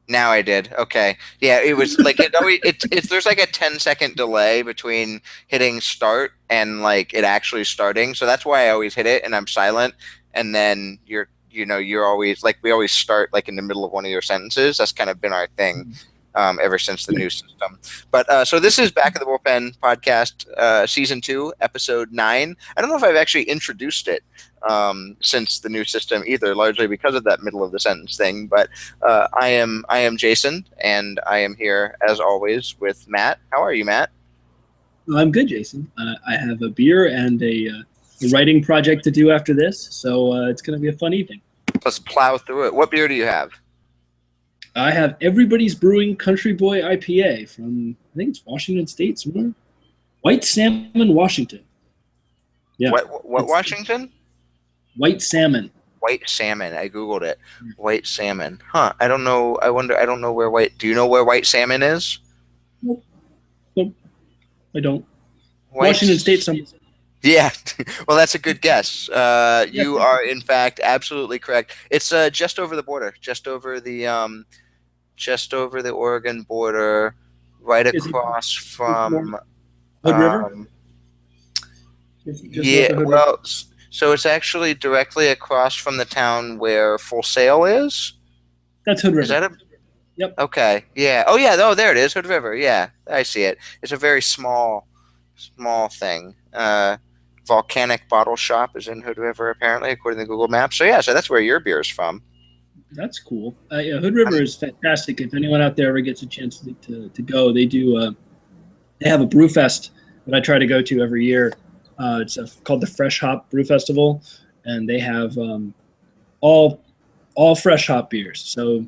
Now I did. Okay. Yeah, it was like it always it's there's like a 10-second delay between hitting start and like it actually starting. So that's why I always hit it and I'm silent and then you're always like we always start like in the middle of one of your sentences. That's kind of been our thing ever since the new system. But so this is Back of the Bullpen podcast, season 2, episode 9. I don't know if I've actually introduced it since the new system either, largely because of that middle of the sentence thing. But I am Jason, and I am here as always with Matt. How are you, Matt? I'm good, Jason. I have a beer and a writing project to do after this, so it's going to be a fun evening. Let's plow through it. What beer do you have? I have Everybody's Brewing Country Boy IPA from, I think it's Washington State somewhere. White Salmon, Washington. Yeah. What Washington? White Salmon. White salmon. I googled it. White salmon. Huh. I don't know. I don't know where white. Do you know where white salmon is? Nope. Nope. I don't. White, Washington State somewhere. Yeah. Well, that's a good guess. You are in fact absolutely correct. It's just over the border, just over the Oregon border, right across from Hood River. Yeah. Well, so it's actually directly across from the town where Full Sail is. That's Hood River. Is that a? Yep. Okay. Yeah. Oh, yeah. Oh, there it is. Hood River. Yeah, I see it. It's a very small thing. Volcanic Bottle Shop is in Hood River, apparently, according to Google Maps. So yeah, so that's where your beer's from. That's cool. Yeah, Hood River is fantastic. If anyone out there ever gets a chance to go, they do. They have a brew fest that I try to go to every year. It's called the Fresh Hop Brew Festival, and they have all fresh hop beers. So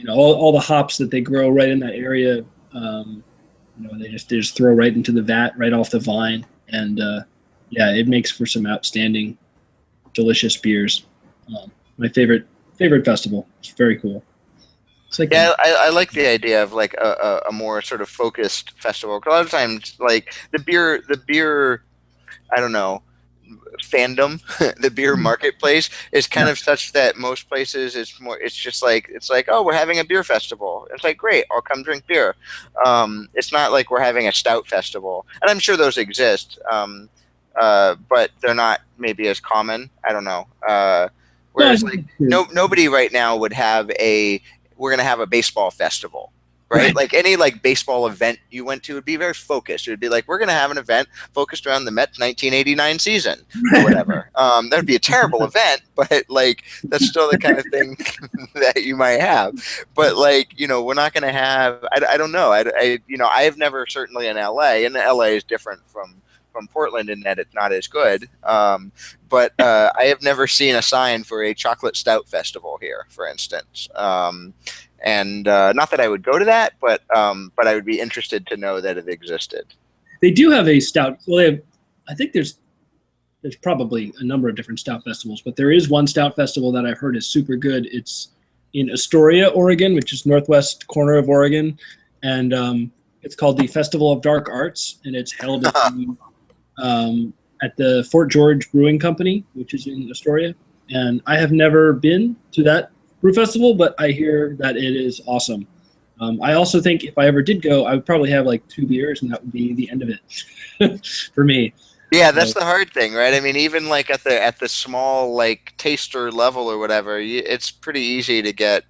all the hops that they grow right in that area. They just throw right into the vat, right off the vine, and yeah, it makes for some outstanding, delicious beers. My favorite festival. It's very cool. It's like I like the idea of like a more sort of focused festival. 'Cause a lot of times, like the beer, I don't know, fandom, the beer marketplace is kind of such that most places it's like, oh, we're having a beer festival. It's like, great, I'll come drink beer. It's not like we're having a stout festival, and I'm sure those exist. But they're not maybe as common. I don't know. Whereas like nobody right now would have we're going to have a baseball festival, right? Like any like baseball event you went to would be very focused. It would be like, we're going to have an event focused around the Mets 1989 season or whatever. That would be a terrible event, but like that's still the kind of thing that you might have. But like, we're not going to have, I don't know. I have never, certainly in LA, and LA is different from Portland in that it's not as good. But I have never seen a sign for a chocolate stout festival here, for instance. And not that I would go to that, but I would be interested to know that it existed. They do have a stout. Well, I think there's probably a number of different stout festivals, but there is one stout festival that I've heard is super good. It's in Astoria, Oregon, which is northwest corner of Oregon, and it's called the Festival of Dark Arts, and it's held at the Fort George Brewing Company, which is in Astoria. And I have never been to that brew festival, but I hear that it is awesome. I also think if I ever did go, I would probably have like 2 beers, and that would be the end of it for me. Yeah, that's the hard thing, right? I mean, even like at the small like taster level or whatever, it's pretty easy to get.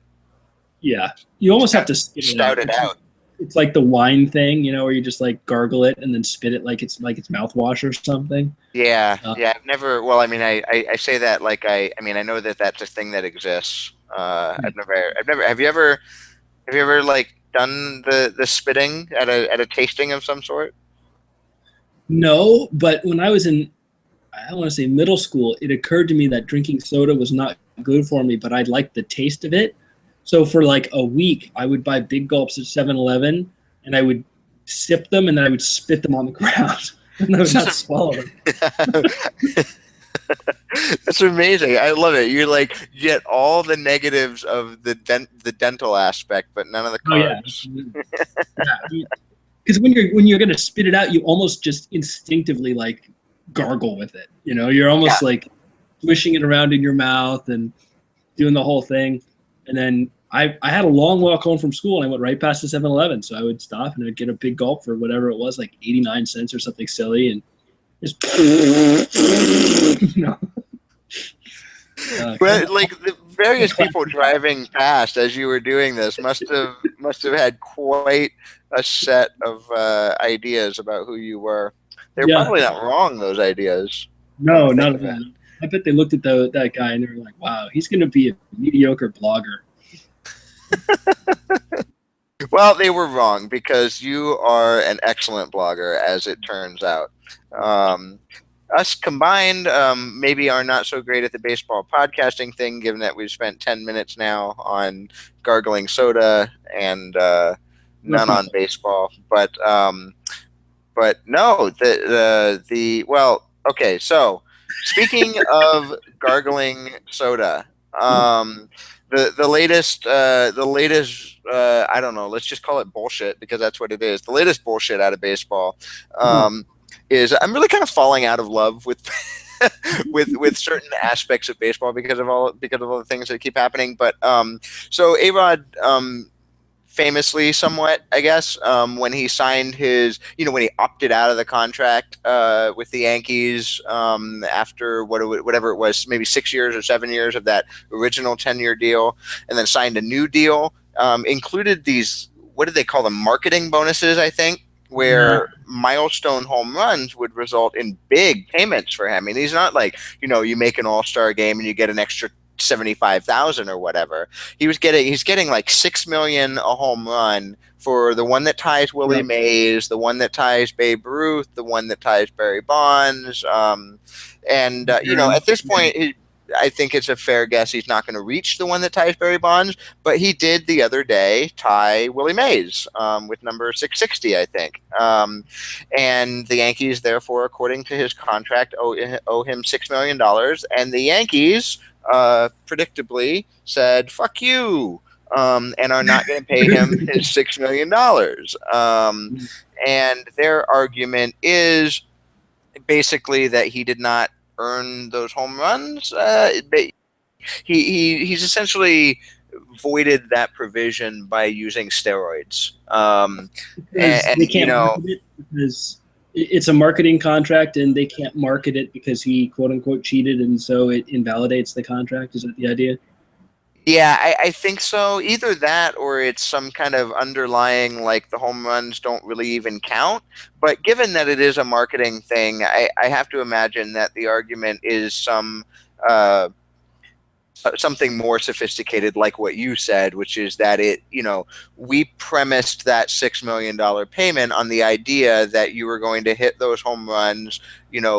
Yeah, you almost have to spout it out. It's like the wine thing, where you just like gargle it and then spit it like it's mouthwash or something. Yeah, yeah. I've never. Well, I mean, I say that like I mean, I know that that's a thing that exists. I've never. Have you ever like done the spitting at a tasting of some sort? No, but when I was in, I don't want to say middle school, it occurred to me that drinking soda was not good for me, but I liked the taste of it. So for like a week, I would buy big gulps at 7-Eleven, and I would sip them, and then I would spit them on the ground, and I would not swallow them. That's amazing. I love it. You get all the negatives of the dental aspect, but none of the carbs. Yeah. Because when you're gonna spit it out, you almost just instinctively like gargle with it. You're almost like swishing it around in your mouth and doing the whole thing. And then I had a long walk home from school, and I went right past the 7-Eleven. So I would stop and I'd get a big gulp for whatever it was, like 89 cents or something silly, and just you know. But like the various people driving past as you were doing this must have had quite a set of ideas about who you were. They're Yeah, probably not wrong, those ideas. Come no, to think not of at it. all. I bet they looked at that guy and they were like, "Wow, he's going to be a mediocre blogger." Well, they were wrong because you are an excellent blogger, as it turns out. Um, us combined maybe are not so great at the baseball podcasting thing, given that we've spent 10 minutes now on gargling soda and That's none not on baseball. But no, the well, okay. So speaking of gargling soda, the latest I don't know. Let's just call it bullshit because that's what it is. The latest bullshit out of baseball is I'm really kind of falling out of love with. with certain aspects of baseball because of all the things that keep happening. But so A-Rod famously somewhat, I guess, when he signed his, when he opted out of the contract with the Yankees after whatever it was, maybe 6 years or 7 years of that original 10-year deal, and then signed a new deal, included these, what did they call them, marketing bonuses, I think, Yeah, where milestone home runs would result in big payments for him. And he's not like, you make an all-star game and you get an extra 75,000 or whatever. He's getting like 6 million a home run for the one that ties Willie yeah, Mays, the one that ties Babe Ruth, the one that ties Barry Bonds, and yeah. at this point, I think it's a fair guess he's not going to reach the one that ties Barry Bonds, but he did the other day tie Willie Mays with number 660, I think. And the Yankees, therefore, according to his contract, owe him $6 million, and the Yankees predictably said, fuck you, and are not going to pay him his $6 million. And their argument is basically that he did not earn those home runs. He's essentially voided that provision by using steroids. Because they can't market it because it's a marketing contract and they can't market it because he quote unquote cheated, and so it invalidates the contract. Is that the idea? Yeah, I think so. Either that or it's some kind of underlying, like, the home runs don't really even count. But given that it is a marketing thing, I have to imagine that the argument is uh, something more sophisticated, like what you said, which is that we premised that $6 million payment on the idea that you were going to hit those home runs,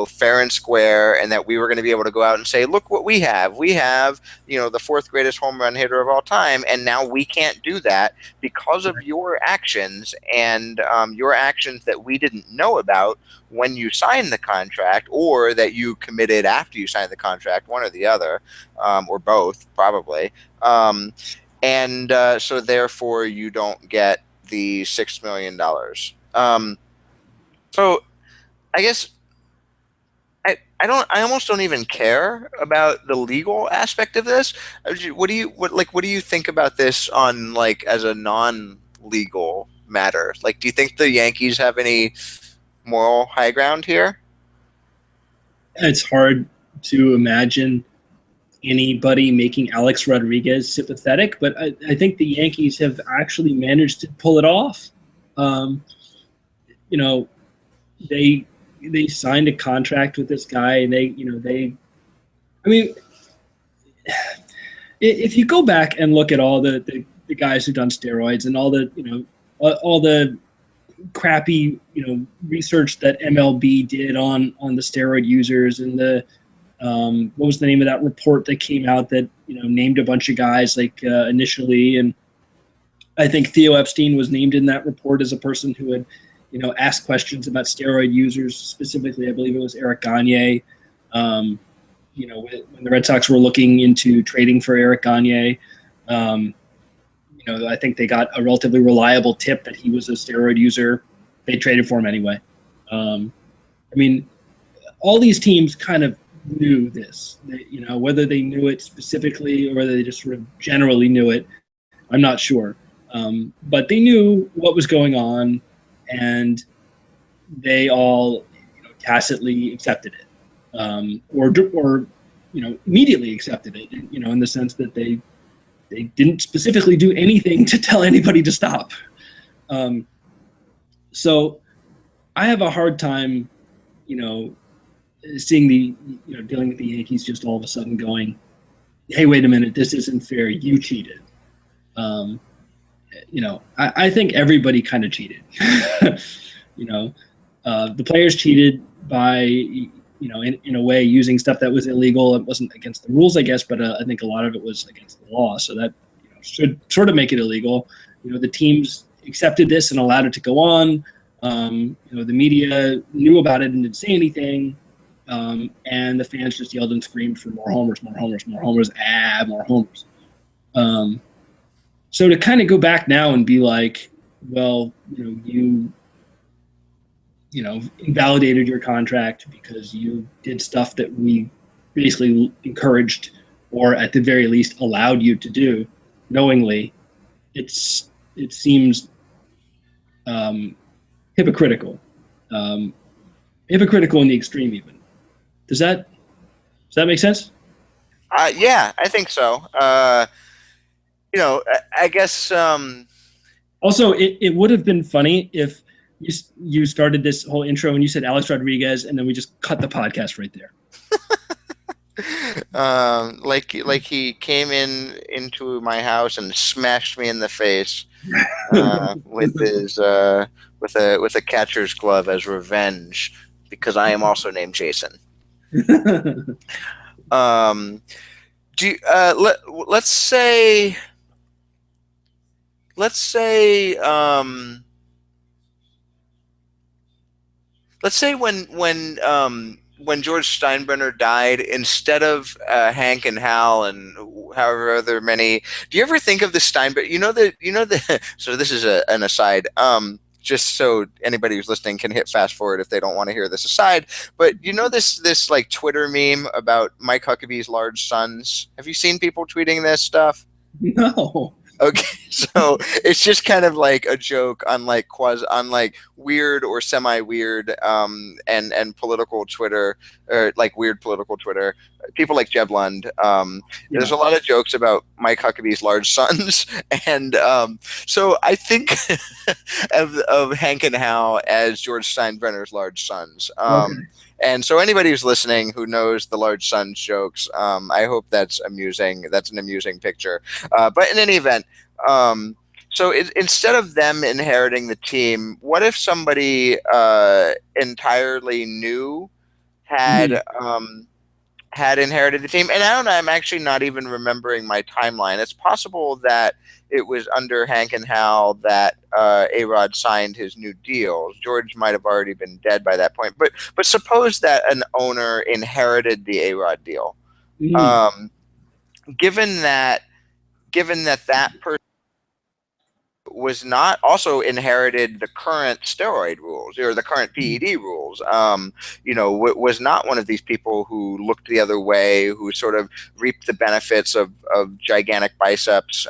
fair and square, and that we were going to be able to go out and say, look what we have. We have, the fourth greatest home run hitter of all time, and now we can't do that because of your actions, and your actions that we didn't know about when you signed the contract, or that you committed after you signed the contract, one or the other, or both, probably. And so therefore you don't get the $6 million. So I guess I almost don't even care about the legal aspect of this. What do you think about this on, like, as a non-legal matter? Like, do you think the Yankees have any moral high ground here? It's hard to imagine anybody making Alex Rodriguez sympathetic, but I think the Yankees have actually managed to pull it off. Um, you know, they signed a contract with this guy, and I mean, if you go back and look at all the guys who've done steroids and all the all the crappy research that MLB did on the steroid users, and the what was the name of that report that came out that named a bunch of guys like initially, and I think Theo Epstein was named in that report as a person who had asked questions about steroid users, specifically I believe it was Eric Gagne. Um, when the Red Sox were looking into trading for Eric Gagne, I think they got a relatively reliable tip that he was a steroid user. They traded for him anyway. I mean, all these teams kind of knew this. Whether they knew it specifically or whether they just sort of generally knew it. I'm not sure. But they knew what was going on, and they all tacitly accepted it, or immediately accepted it. In the sense that they didn't specifically do anything to tell anybody to stop. Um, so I have a hard time, seeing dealing with the Yankees just all of a sudden going, "Hey, wait a minute, this isn't fair. You cheated." Um, I think everybody kind of cheated. The players cheated by, in a way, using stuff that was illegal. It wasn't against the rules, I guess, but I think a lot of it was against the law. So that should sort of make it illegal. The teams accepted this and allowed it to go on. The media knew about it and didn't say anything. And the fans just yelled and screamed for more homers, more homers, more homers, more homers. So to kind of go back now and be like, well, you invalidated your contract because you did stuff that we basically encouraged, or at the very least allowed you to do knowingly. It seems hypocritical, hypocritical in the extreme. Even does that make sense? Yeah, I think so. I guess. Also, it would have been funny if you started this whole intro and you said Alex Rodriguez, and then we just cut the podcast right there. Like he came into my house and smashed me in the face with his with a catcher's glove as revenge, because I am also named Jason. Let's say let's say when George Steinbrenner died, instead of Hank and Hal and however other many, do you ever think of the Steinbrenner? So this is an aside. Just so anybody who's listening can hit fast forward if they don't want to hear this aside. But this like Twitter meme about Mike Huckabee's large sons? Have you seen people tweeting this stuff? No. Okay, so it's just kind of like a joke on like weird or semi-weird and political Twitter, or like weird political Twitter. People like Jeb Lund. There's a lot of jokes about Mike Huckabee's large sons, and so I think of Hank and Hal as George Steinbrenner's large sons. Okay. And so anybody who's listening who knows the large sons jokes, I hope that's amusing. That's an amusing picture. But in any event, so instead of them inheriting the team, what if somebody entirely new had inherited the team? And I don't know, I'm actually not even remembering my timeline. It's possible that it was under Hank and Hal that A-Rod signed his new deal. George might have already been dead by that point. But suppose that an owner inherited the A-Rod deal. Given that person was not also inherited the current steroid rules or the current PED rules, was not one of these people who looked the other way, who sort of reaped the benefits of gigantic biceps,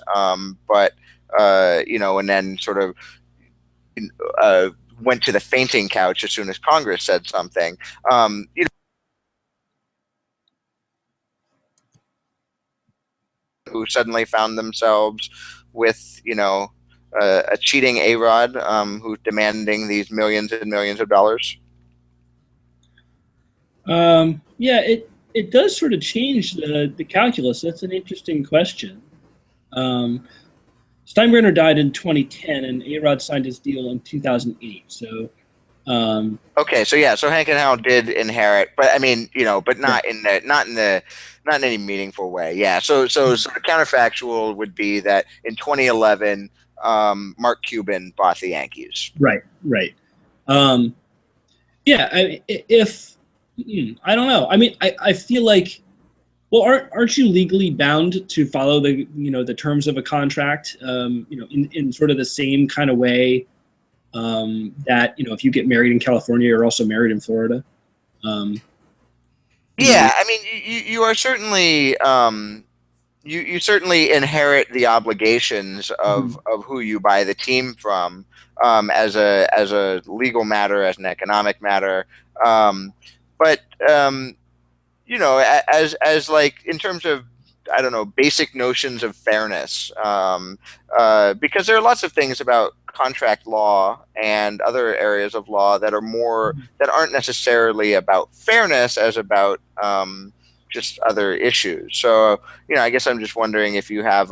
but and then sort of went to the fainting couch as soon as Congress said something. Who suddenly found themselves with a cheating A-Rod who's demanding these millions and millions of dollars? Yeah, it does sort of change the calculus. That's an interesting question. Steinbrenner died in 2010, and A-Rod signed his deal in 2008. So. Okay, so Hank and Hal did inherit, but I mean, but not in any meaningful way. Yeah. So the counterfactual would be that in 2011, Mark Cuban bought the Yankees. Right. Yeah. I don't know. I mean, I feel like, well, aren't you legally bound to follow the terms of a contract, in sort of the same kind of way that if you get married in California, you're also married in Florida. I mean, you are certainly you certainly inherit the obligations Mhm. of who you buy the team from, as a legal matter, as an economic matter. Um, but you know, as like in terms of, I don't know, basic notions of fairness, because there are lots of things about contract law and other areas of law that are more that aren't necessarily about fairness as about just other issues. So you know, I guess I'm just wondering if you have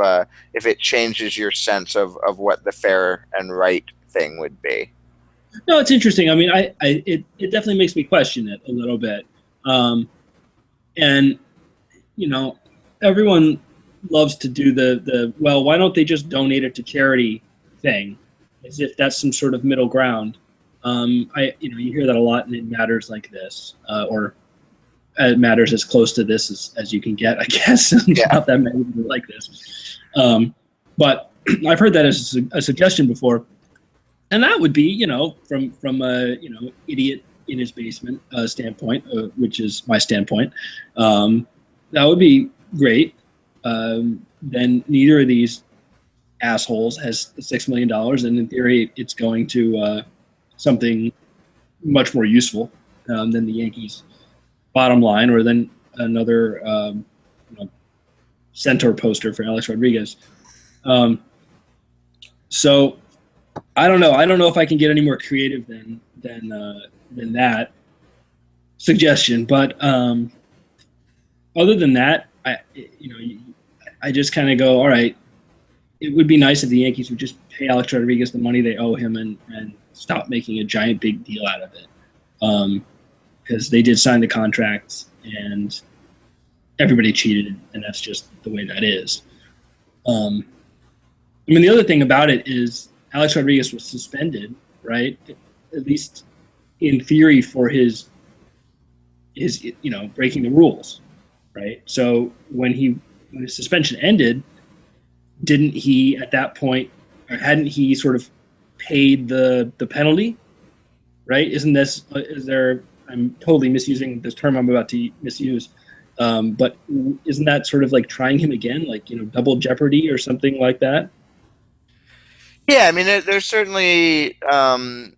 if it changes your sense of what the fair and right thing would be. No, it's interesting. I mean, it definitely makes me question it a little bit. Um, and you know, everyone loves to do the well, why don't they just donate it to charity thing, as if that's some sort of middle ground. You hear that a lot in matters like this, or matters as close to this as you can get, I guess. Yeah. Not that many people like this, but I've heard that as a suggestion before, and that would be, from a idiot in his basement standpoint, which is my standpoint. That would be great. Then neither of these assholes has $6 million, and in theory, it's going to something much more useful than the Yankees' bottom line, or then another centaur poster for Alex Rodriguez. Um, so I don't know. I don't know if I can get any more creative than that suggestion. But other than that, I just kind of go, all right. It would be nice if the Yankees would just pay Alex Rodriguez the money they owe him, and stop making a giant big deal out of it. Because they did sign the contracts, and everybody cheated, and that's just the way that is. I mean, the other thing about it is Alex Rodriguez was suspended, right? At least in theory, for his breaking the rules, right? So when his suspension ended, didn't he at that point, or hadn't he sort of paid the penalty, right? Isn't this is there? I'm totally misusing this term I'm about to misuse, but isn't that sort of like trying him again, like double jeopardy or something like that? Yeah, I mean, there's certainly, I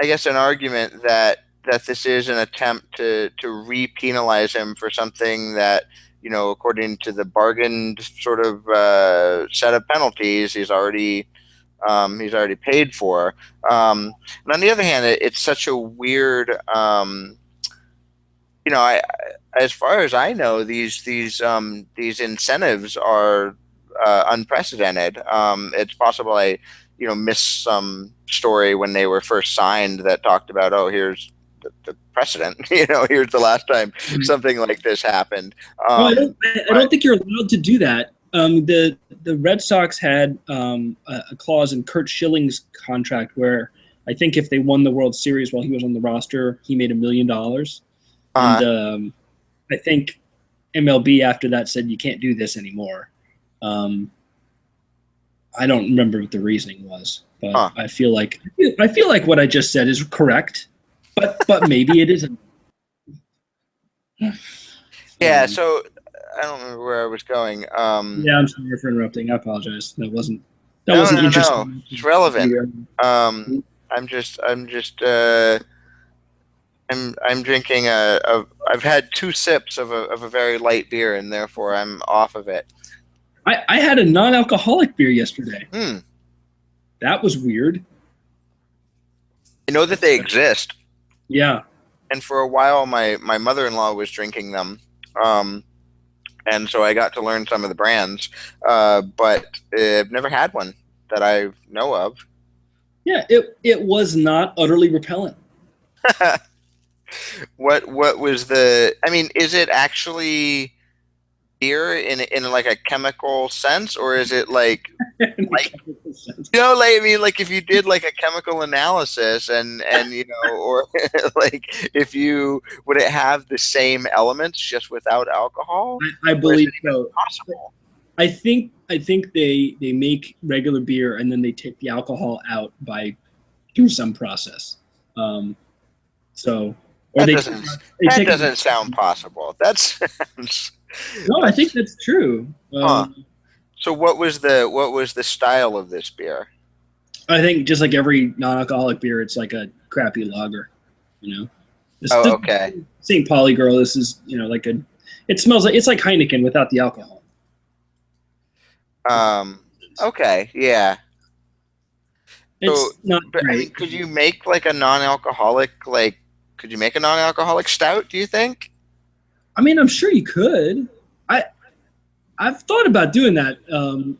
guess, an argument that this is an attempt to repenalize him for something that, you know, according to the bargained sort of set of penalties, he's already paid for. And on the other hand, it's such a weird, you know, as far as I know, these incentives are unprecedented. It's possible I, you know, missed some story when they were first signed that talked about, oh, here's the precedent. You know, here's the last time something like this happened. No, Um, I but don't think you're allowed to do that. The Red Sox had a clause in Kurt Schilling's contract where I think if they won the World Series while he was on the roster, he made $1 million. And uh, I think MLB after that said you can't do this anymore. Um, I don't remember what the reasoning was, but huh. I feel like what I just said is correct, but maybe it isn't. Yeah. Um, So I don't remember where I was going. yeah, I'm sorry for interrupting. I apologize. That No, wasn't no, no. interesting. It's relevant. Um, I'm just, I'm drinking I've had two sips of a very light beer, and therefore I'm off of it. I had a non-alcoholic beer yesterday. Hmm. That was weird. I know that they exist, Yeah, and for a while my mother-in-law was drinking them, um, and so I got to learn some of the brands, but I've never had one that I know of. yeah. It was not utterly repellent. What was the? I mean, is it actually beer in like a chemical sense, or is it like you know, like I mean, like if you did like a chemical analysis and you know, or like if you would it have the same elements just without alcohol, I or is it believe even so. possible? I think they make regular beer and then they take the alcohol out by through some process. Um, so or That they doesn't they that take doesn't sound possible. That's No, I think that's true. Huh. So what was the style of this beer? I think just like every non-alcoholic beer, it's like a crappy lager. You know, Oh, this okay. St. Pauli girl. This is like a. It smells like it's like Heineken without the alcohol. Um, okay, yeah. So, It's not but I mean, great. could you make like a non-alcoholic like? Could you make a non-alcoholic stout? Do you think? I mean, I'm sure you could. I I've thought about doing that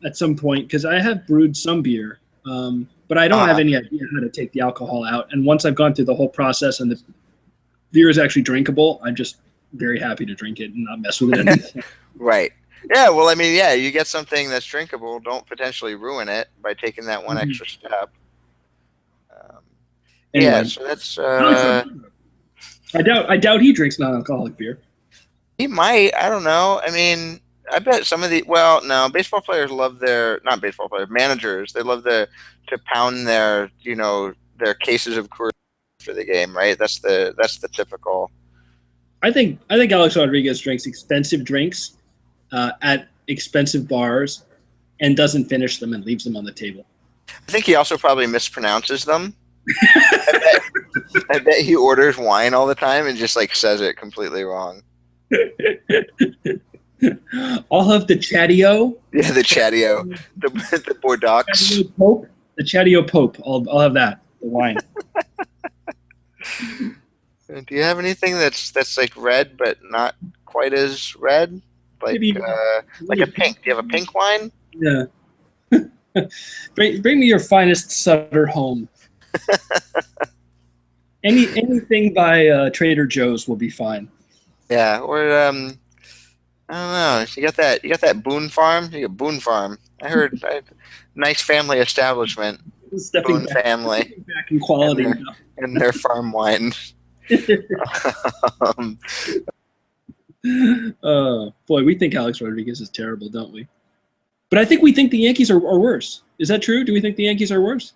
at some point because I have brewed some beer, but I don't have Uh, any idea how to take the alcohol out. And once I've gone through the whole process and the beer is actually drinkable, I'm just very happy to drink it and not mess with it anymore. right. Yeah. Well, I mean, yeah. You get something that's drinkable. Don't potentially ruin it by taking that one Mhm. extra step. Um, yeah. Anyway, So that's I doubt he drinks non-alcoholic beer. he might. I don't know. I mean, I bet some of the well, no, baseball players love their not baseball players, managers. They love to pound their cases of Coors for the game, right? That's the typical. I think Alex Rodriguez drinks expensive drinks at expensive bars and doesn't finish them and leaves them on the table. I think he also probably mispronounces them. I bet, I bet he orders wine all the time and just like says it completely wrong. I'll have the Chatio, Yeah, the Chatio, the Bordeaux. Chatio Pope, the Chatio Pope. I'll have that. The wine. Do you have anything that's like red but not quite as red? Maybe, Like a pink. Do you have a pink wine? yeah. Bring me your finest Sutter home. Anything by Trader Joe's will be fine. Yeah, or I don't know. You got that Boone Farm. You got Boone Farm. Nice family establishment. Stepping Boone back, family stepping back in and quality. their farm wine. um, Boy, we think Alex Rodriguez is terrible, don't we? But I think we think the Yankees are worse. Is that true? Do we think the Yankees are worse?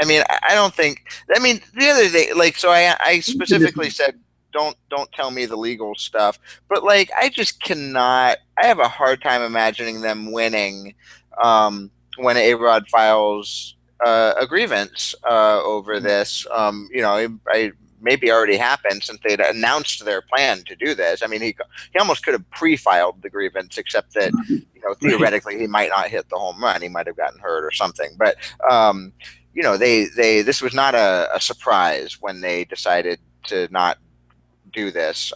I mean, I don't think. I mean, the other day, like, so I specifically said, don't tell me the legal stuff, but like, I just cannot. I have a hard time imagining them winning when A Rod files a grievance over this. I maybe already happened since they'd announced their plan to do this. I mean, he almost could have pre-filed the grievance, except that Right. theoretically he might not hit the home run. He might have gotten hurt or something, but. They this was not a surprise when they decided to not do this.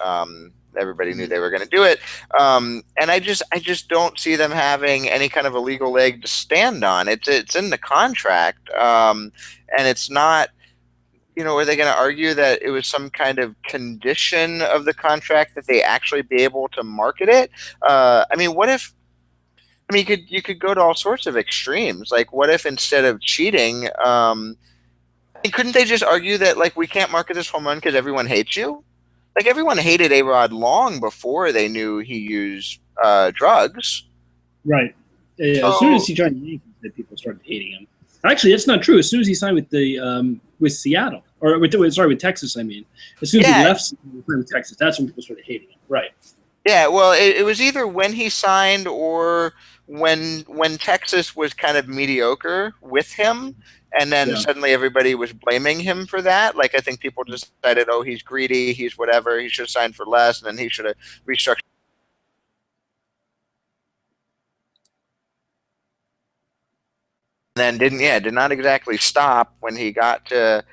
Everybody knew they were going to do it, and I just don't see them having any kind of a legal leg to stand on. It's in the contract, and it's not. Are they going to argue that it was some kind of condition of the contract that they actually be able to market it? I mean, what if I mean, you could go to all sorts of extremes. Like, what if instead of cheating, couldn't they just argue that like we can't market this home run because everyone hates you? Like everyone hated A Rod long before they knew he used drugs. Right. Yeah, as soon as So he joined the Yankees, that people started hating him. Actually, that's not true. As soon as he signed with Seattle with Texas, I mean, as soon as he yeah, left with Texas, that's when people started hating him. Right. yeah. Well, it was either when he signed or when Texas was kind of mediocre with him, and then Yeah. suddenly everybody was blaming him for that. Like I think people decided, oh, he's greedy, he's whatever, he should have signed for less, and then he should have restructured. Then did not exactly stop when he got to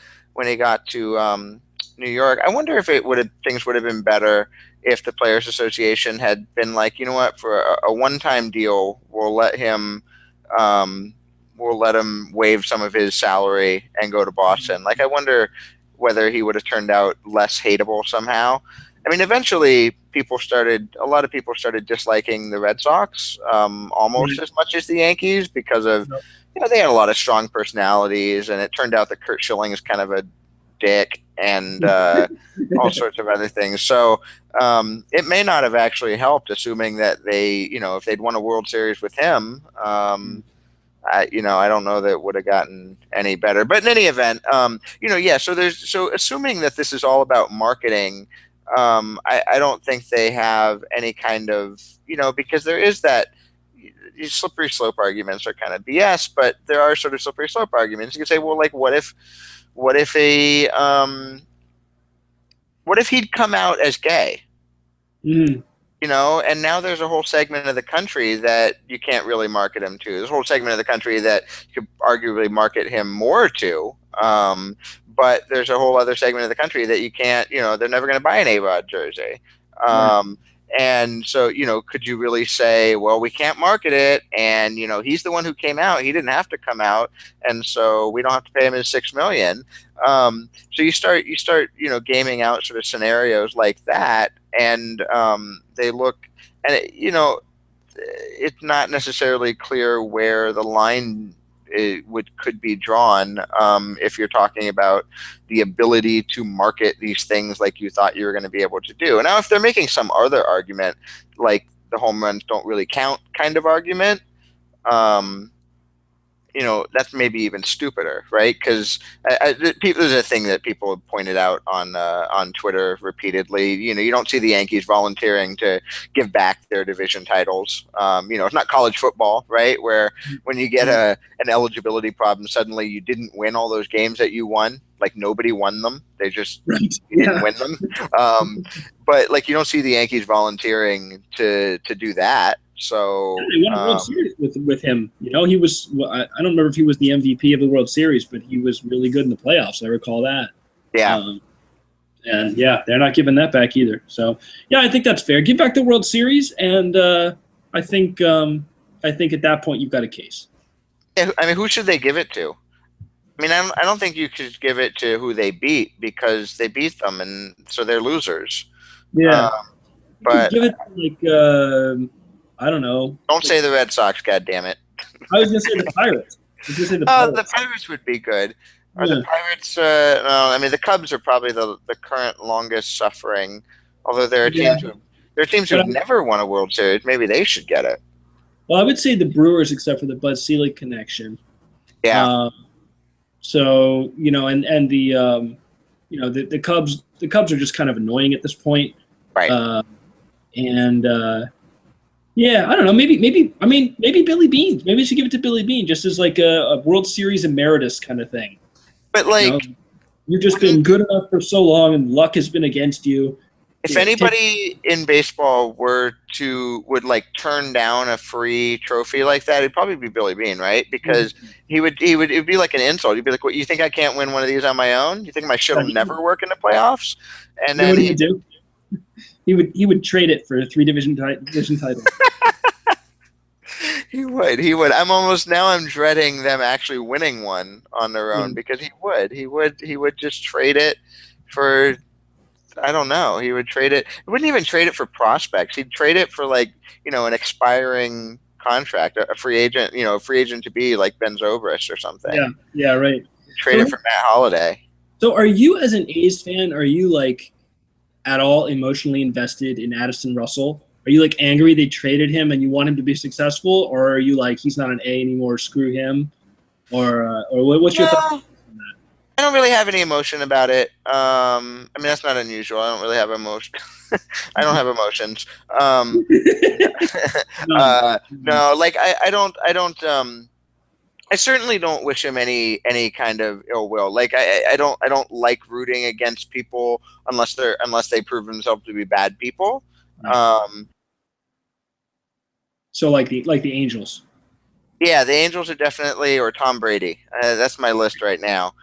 New York. I wonder if it would have things would have been better if the Players Association had been like, you know what, for a one-time deal, um, we'll let him waive some of his salary and go to Boston. Like, I wonder whether he would have turned out less hateable somehow. I mean, eventually, a lot of people started disliking the Red Sox almost Right. as much as the Yankees because of they had a lot of strong personalities, and it turned out that Kurt Schilling is kind of a dick and all sorts of other things. So it may not have actually helped, assuming that if they'd won a World Series with him, I don't know that it would have gotten any better. But in any event, yeah. So assuming that this is all about marketing. I don't think they have any kind of, because there is that these slippery slope arguments are kind of BS, but there are sort of slippery slope arguments. You can say, well, like, what if what if he'd come out as gay? Mm. And now there's a whole segment of the country that you can't really market him to. There's a whole segment of the country that you could arguably market him more to. But there's a whole other segment of the country that you can't, they're never going to buy an A-Rod jersey. Right. And so, could you really say, well, we can't market it, and he's the one who came out. He didn't have to come out, and so we don't have to pay him his $6 million. So you start, gaming out sort of scenarios like that, and they look, and it's not necessarily clear where the line could be drawn, if you're talking about the ability to market these things like you thought you were going to be able to do. And now, if they're making some other argument, like the home runs don't really count kind of argument, that's maybe even stupider, right? Because there's a thing that people have pointed out on Twitter repeatedly. You don't see the Yankees volunteering to give back their division titles. It's not college football, right? Where when you get an eligibility problem, suddenly you didn't win all those games that you won. Like, nobody won them. They just didn't win them. But like, you don't see the Yankees volunteering to do that. So they won a World Series with him. He was. I don't remember if he was the MVP of the World Series, but he was really good in the playoffs. I recall that. Yeah. And yeah, they're not giving that back either. So yeah, I think that's fair. Give back the World Series, and I think at that point you've got a case. Yeah, I mean, who should they give it to? I mean, I don't think you could give it to who they beat, because they beat them, and so they're losers. Yeah, but give it like. I don't know. Don't say the Red Sox, God damn it. I was going to say the Pirates. The Pirates would be good. Are the Pirates? No, I mean, the Cubs are probably the current longest suffering. Although there are teams who've never won a World Series. Maybe they should get it. Well, I would say the Brewers, except for the Bud Selig connection. Yeah. So and the the Cubs. The Cubs are just kind of annoying at this point. Right. Yeah, I don't know. Maybe Billy Beane. Maybe we should give it to Billy Beane, just as like a World Series emeritus kind of thing. But like, you've just been good enough for so long, and luck has been against you. If anybody in baseball would like turn down a free trophy like that, it'd probably be Billy Beane, right? Because it'd be like an insult. He'd be like, "What, you think I can't win one of these on my own? You think my shit will never work in the playoffs?" And then what do you do? He would trade it for 3 division titles. He would. I'm dreading them actually winning one on their own, because he would just trade it for, I don't know. He would trade it. He wouldn't even trade it for prospects. He'd trade it for like, an expiring contract, a free agent, a free agent to be like Ben Zobrist or something. Yeah, right. Trade it for Matt Holliday. So are you, as an A's fan, are you like at all emotionally invested in Addison Russell? Are you like angry they traded him and you want him to be successful, or are you like, he's not an A anymore, screw him? Or what's your thought on that? I don't really have any emotion about it. I mean, that's not unusual. I don't really have emotion. I don't have emotions. No, like I don't. I certainly don't wish him any kind of ill will. Like I don't like rooting against people unless they prove themselves to be bad people. So like the Angels. Yeah, the Angels are definitely, or Tom Brady. That's my list right now.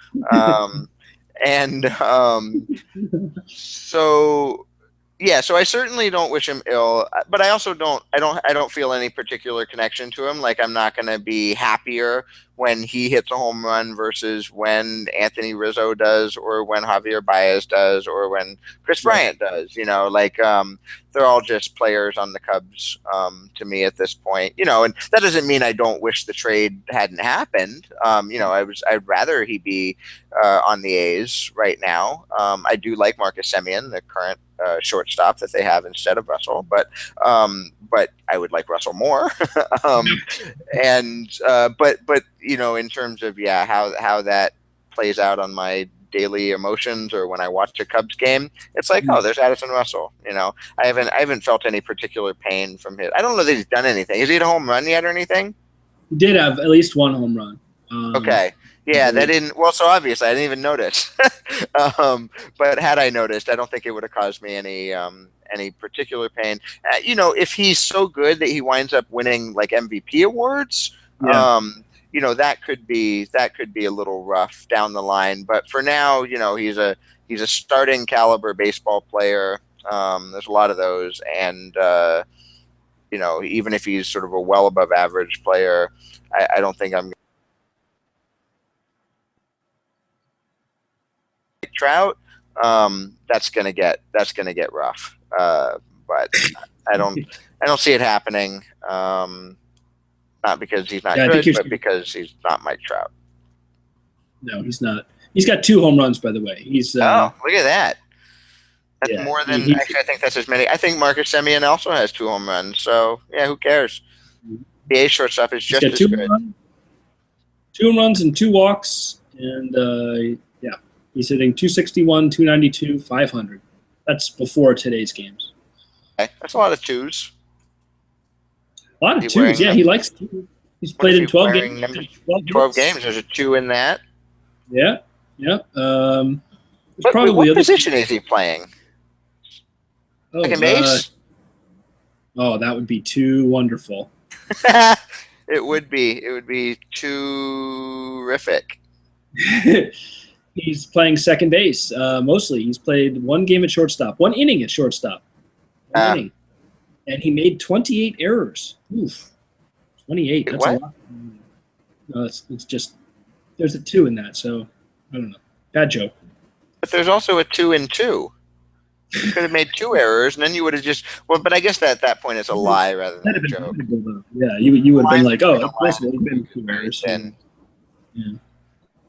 So yeah, so I certainly don't wish him ill, but I also don't feel any particular connection to him. Like, I'm not going to be happier when he hits a home run versus when Anthony Rizzo does, or when Javier Baez does, or when Chris Bryant does. They're all just players on the Cubs to me at this point. And that doesn't mean I don't wish the trade hadn't happened. I'd rather he be on the A's right now. I do like Marcus Semien, the current shortstop that they have instead of Russell, but I would like Russell more. But in terms of how that plays out on my daily emotions or when I watch a Cubs game, it's like, oh, there's Addison Russell. I haven't felt any particular pain from his. I don't know that he's done anything. Has he hit a home run yet or anything? He did have at least one home run. Okay. Yeah, that didn't. Well, so obviously I didn't even notice. But had I noticed, I don't think it would have caused me any particular pain. If he's so good that he winds up winning like MVP awards, Yeah. that could be a little rough down the line. But for now, he's a starting caliber baseball player. There's a lot of those, and even if he's sort of a well above average player, I don't think I'm Trout. That's gonna get rough. But I don't see it happening. Not because he's not good, but because he's not Mike Trout. No, he's not. He's got 2 home runs, by the way. He's look at that. That's more than actually. I think that's as many. I think Marcus Semien also has 2 home runs. So yeah, who cares? The A shortstop is just as good. 2 home runs and 2 walks, and he's hitting 261, 292, 500. That's before today's games. Okay. That's a lot of 2s. A lot of 2s. Yeah, he likes 2. He's played in 12 games. 12 games. There's a 2 in that. Yeah. What position is he playing? Second base? That would be too wonderful. It would be terrific. He's playing second base mostly. He's played 1 game at shortstop, 1 inning at shortstop. 1 inning. And he made 28 errors. Oof. 28. That's a lot. No, it's just there's a 2 in that, so I don't know. Bad joke. But there's also a 2 in 2. You could have made 2 errors, and then you would have just but I guess that at that point it's a lie rather than a joke. Yeah, you would have been like, oh, it's possible. It's been 2 errors.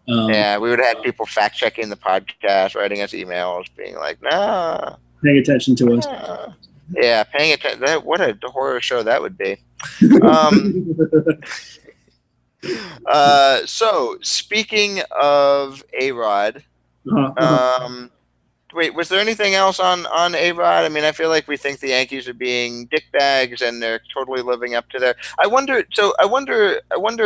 Yeah. We would have had people fact checking the podcast, writing us emails, being like, "Nah." Paying attention to us. Yeah, paying attention. What a horror show that would be. So speaking of A-Rod, wait, was there anything else on A-Rod? I mean, I feel like we think the Yankees are being dickbags, and they're totally living up to their. I wonder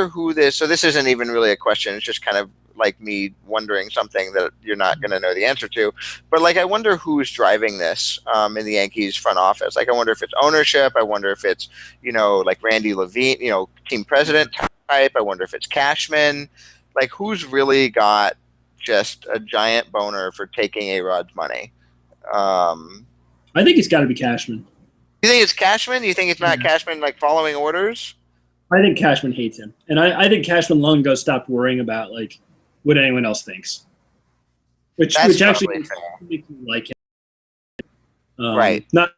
who this. So this isn't even really a question. It's just kind of like me wondering something that you're not going to know the answer to. But like, I wonder who's driving this in the Yankees front office. Like, I wonder if it's ownership. I wonder if it's like Randy Levine, team president type. I wonder if it's Cashman. Like, who's really got just a giant boner for taking A-Rod's money? I think it's got to be Cashman. You think it's Cashman? You think it's not Cashman like following orders? I think Cashman hates him, and I think Cashman long ago stopped worrying about like what anyone else thinks, which actually makes me like him. Right. Not.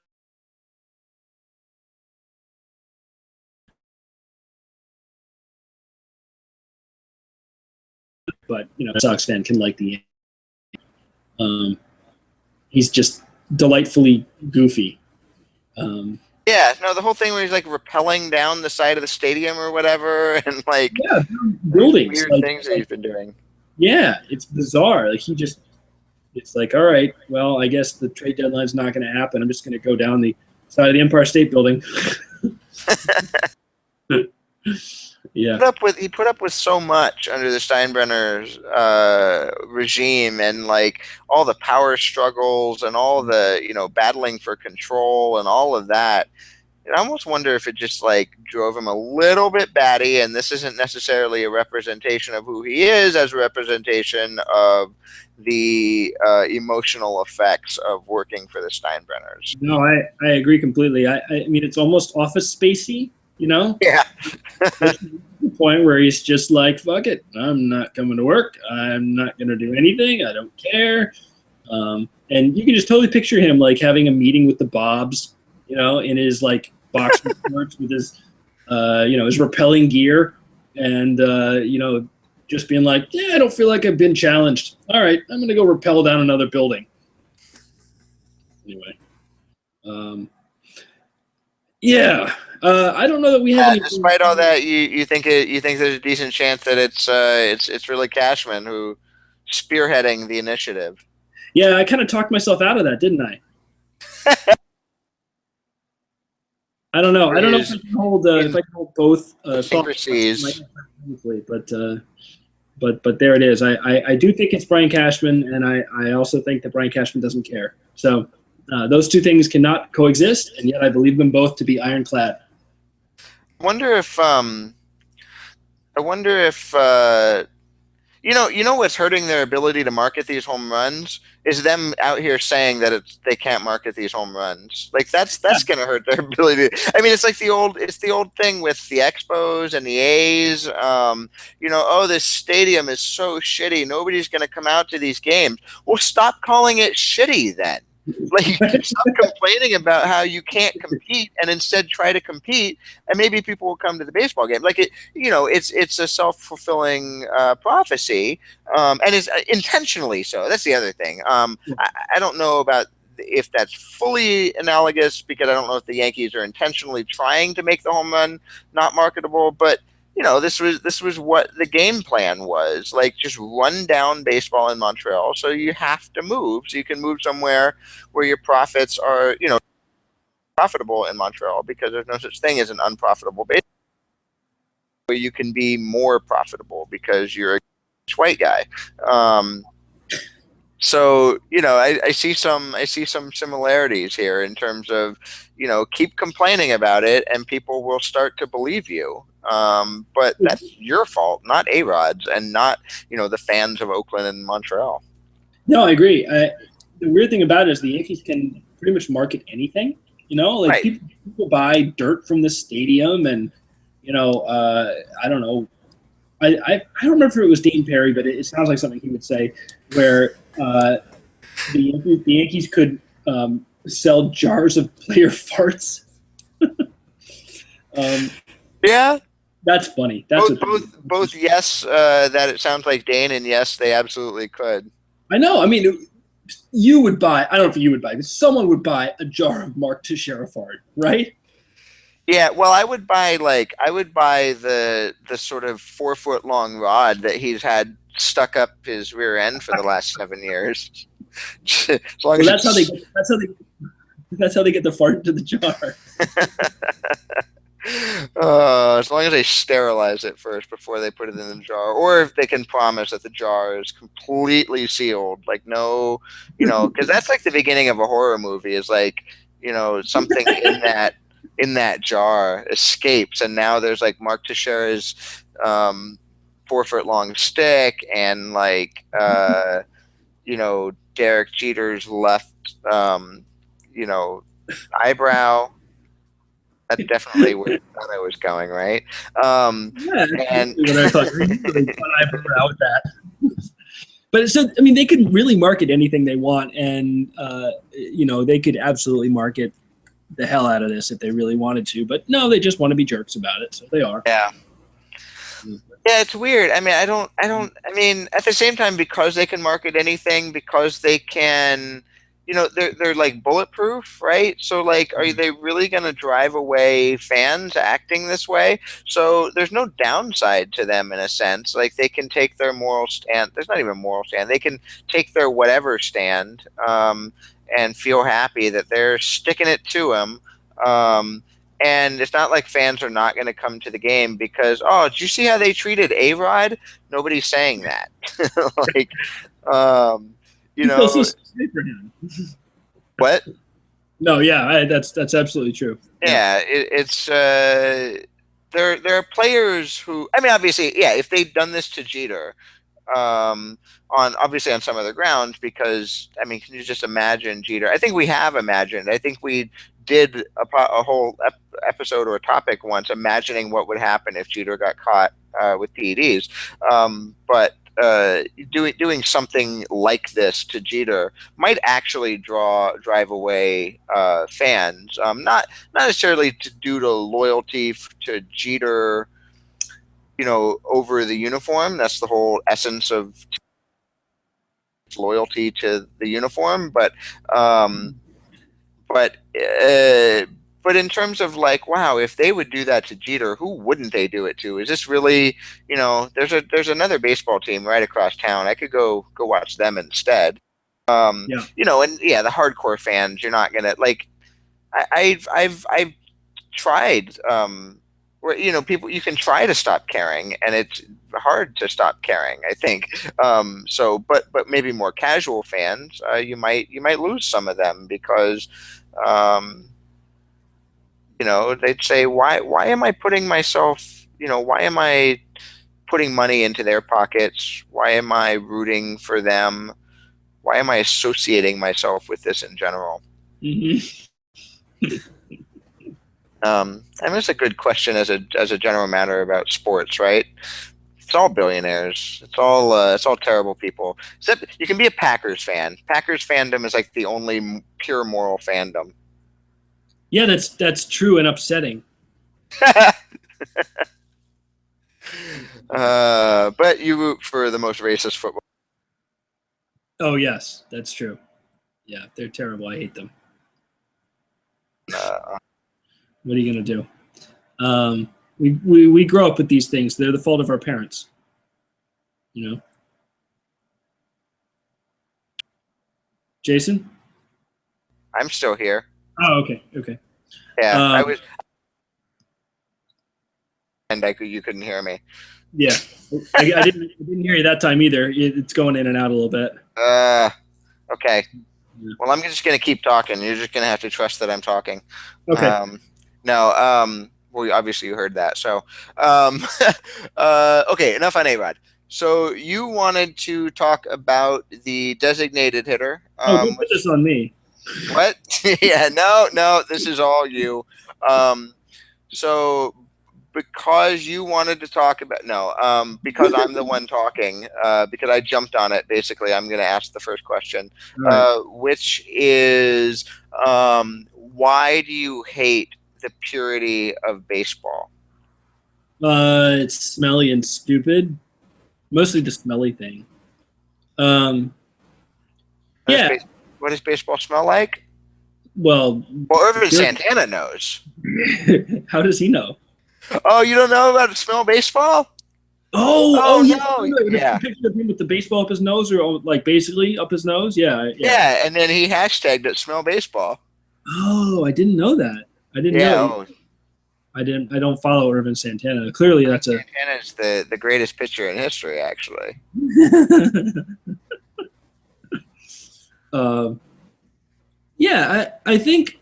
But a Sox fan can like the. He's just delightfully goofy. Yeah, no, the whole thing where he's like rappelling down the side of the stadium or whatever, and like buildings, weird things that he's been doing. Yeah, it's bizarre. Like it's like, all right, well, I guess the trade deadline's not going to happen. I'm just going to go down the side of the Empire State Building. Yeah, he put up with so much under the Steinbrenner's regime, and like all the power struggles and all the battling for control and all of that. I almost wonder if it just like drove him a little bit batty, and this isn't necessarily a representation of who he is as a representation of the emotional effects of working for the Steinbrenners. No, I agree completely. I mean, it's almost Office Spacey, Yeah. The point where he's just like, fuck it, I'm not coming to work. I'm not going to do anything. I don't care. And you can just totally picture him like having a meeting with the Bobs, in his like boxer shorts with his, his rappelling gear, and just being like, yeah, I don't feel like I've been challenged. All right, I'm going to go rappel down another building. Anyway, yeah, I don't know that we have. Despite all that, you think there's a decent chance that it's really Cashman who spearheading the initiative. Yeah, I kind of talked myself out of that, didn't I? I don't know. I don't know if His I can hold if in I can hold both thoughts syncrasies. simultaneously, but there it is. I do think it's Brian Cashman, and I also think that Brian Cashman doesn't care. So those two things cannot coexist, and yet I believe them both to be ironclad. Wonder if I wonder if you know what's hurting their ability to market these home runs is them out here saying that they can't market these home runs. Like Yeah. that's going to hurt their ability. I mean, it's the old thing with the Expos and the A's. Oh, this stadium is so shitty. Nobody's going to come out to these games. Well, stop calling it shitty then. Like, stop complaining about how you can't compete and instead try to compete, and maybe people will come to the baseball game. Like it's a self fulfilling prophecy, and is intentionally so. That's the other thing. I don't know about if that's fully analogous because I don't know if the Yankees are intentionally trying to make the home run not marketable, but this was what the game plan was. Like, just run down baseball in Montreal, so you have to move, so you can move somewhere where your profits are profitable in Montreal, because there's no such thing as an unprofitable baseball, where you can be more profitable because you're a white guy. So I see some similarities here in terms of keep complaining about it and people will start to believe you. But that's your fault, not A Rod's, and not the fans of Oakland and Montreal. No, I agree. The weird thing about it is the Yankees can pretty much market anything. Like Right. people buy dirt from the stadium, and I don't know. I don't remember if it was Dean Perry, but it sounds like something he would say, where the Yankees could sell jars of player farts. Yeah. That's funny. That's Both yes, that it sounds like Dane, and yes, they absolutely could. I know. I mean, you would buy. I don't know if you would buy, but someone would buy a jar of Mark Teixeira fart, right? Yeah, well, I would buy the sort of 4 foot long rod that he's had stuck up his rear end for the last 7 years. As long Well, as that's how they it's get. That's how they get the fart into the jar. as long as they sterilize it first before they put it in the jar, or if they can promise that the jar is completely sealed, like no, because that's like the beginning of a horror movie. Is like something in that jar escapes, and now there's like Mark Teixeira's 4 foot long stick, and like Derek Jeter's left eyebrow. That's definitely where I thought I was going, right? Yeah, that's And exactly what I thought. Really fun eyebrow with that. But so, I mean, they could really market anything they want, and they could absolutely market the hell out of this if they really wanted to. But no, they just want to be jerks about it, so they are. yeah, yeah, it's weird. I mean, I mean, at the same time, because they can market anything, because they can, they're like bulletproof, right? So, like, are they really going to drive away fans acting this way? So, there's no downside to them in a sense. Like, they can take their moral stand. There's not even a moral stand. They can take their whatever stand, and feel happy that they're sticking it to them. And it's not like fans are not going to come to the game because, oh, did you see how they treated A Rod? Nobody's saying that. Like, um, you You feel so know, sorry for him. what? No, yeah, that's absolutely true. Yeah. Yeah, it's there are players who, I mean, obviously, yeah, if they'd done this to Jeter, on obviously on some other grounds, because I mean, can you just imagine Jeter? I think we have imagined. I think we did a whole episode or a topic once imagining what would happen if Jeter got caught with PEDs. But doing something like this to Jeter might actually drive away fans. Not necessarily due to loyalty to Jeter, over the uniform. That's the whole essence of loyalty to the uniform. But but in terms of like, wow, if they would do that to Jeter, who wouldn't they do it to? Is this really, there's another baseball team right across town. I could go watch them instead. Yeah. And yeah, the hardcore fans, you're not gonna like. I've tried, where people, you can try to stop caring, and it's hard to stop caring, I think. So but maybe more casual fans, you might lose some of them because um, they'd say, why am I putting myself, why am I putting money into their pockets? Why am I rooting for them? Why am I associating myself with this in general? Hmm. I mean, it's a good question as a general matter about sports, right? It's all billionaires. It's all terrible people. Except you can be a Packers fan. Packers fandom is like the only pure moral fandom. Yeah, that's true and upsetting. But you root for the most racist football. Oh yes, that's true. Yeah, they're terrible. I hate them. Uh, What are you gonna do? We grow up with these things. They're the fault of our parents. You know, Jason. I'm still here. Oh, okay, okay. Yeah, I Um, was, and you couldn't hear me. yeah, I didn't hear you that time either. It's going in and out a little bit. Uh, okay. Yeah. Well, I'm just gonna keep talking. You're just gonna have to trust that I'm talking. Okay. No. Well, obviously you heard that. So, okay. Enough on A-Rod. So you wanted to talk about the designated hitter. Oh, don't put this on me. What? Yeah. No. No. This is all you. Um, so because you wanted to talk about no, because I'm the one talking, because I jumped on it. Basically, I'm going to ask the first question, All right. which is, why do you hate the purity of baseball? It's smelly and stupid. Mostly the smelly thing. Um, What does, yeah. base- what does baseball smell like? Well, Well, Irvin you're, Santana knows. how does he know? Oh, you don't know about the smell of baseball? Oh, Oh yeah. no, The yeah, picture of him with the baseball up his nose, or like basically up his nose. Yeah, yeah. yeah, and then he hashtagged it smell baseball. Oh, I didn't know that. I didn't Yeah, know. oh, I didn't. I don't follow Irvin Santana. Clearly, Irvin that's a. Santana is the greatest pitcher in history, actually. um, yeah, I think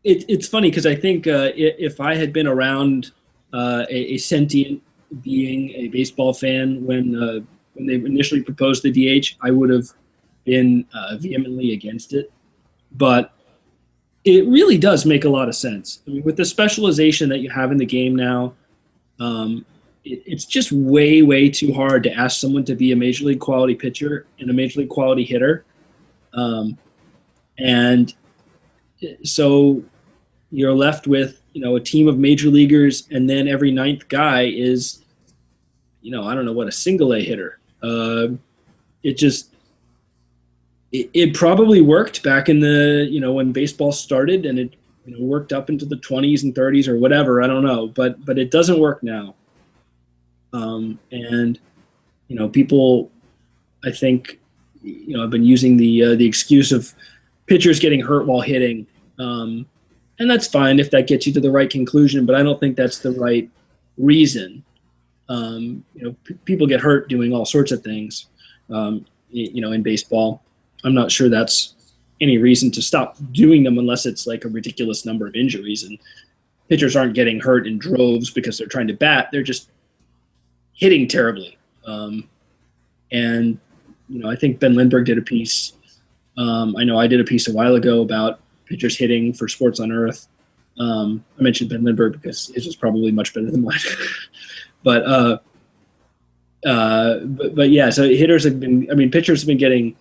it's funny because I think if I had been around a sentient being, a baseball fan, when they initially proposed the DH, I would have been vehemently against it. But it really does make a lot of sense. I mean, with the specialization that you have in the game now, it's just way, way too hard to ask someone to be a major league quality pitcher and a major league quality hitter. Um, and so you're left with, a team of major leaguers, and then every ninth guy is, I don't know what, a single A hitter. It just, it probably worked back in the, when baseball started, and it, worked up into the 20s and 30s or whatever. I don't know, but it doesn't work now. And people, I think, have been using the excuse of pitchers getting hurt while hitting, and that's fine if that gets you to the right conclusion. But I don't think that's the right reason. People get hurt doing all sorts of things, in baseball. I'm not sure that's any reason to stop doing them unless it's like a ridiculous number of injuries, and pitchers aren't getting hurt in droves because they're trying to bat. They're just hitting terribly. And I think Ben Lindbergh did a piece. I know I did a piece a while ago about pitchers hitting for Sports on Earth. I mentioned Ben Lindbergh because his was probably much better than mine. but yeah, so pitchers have been getting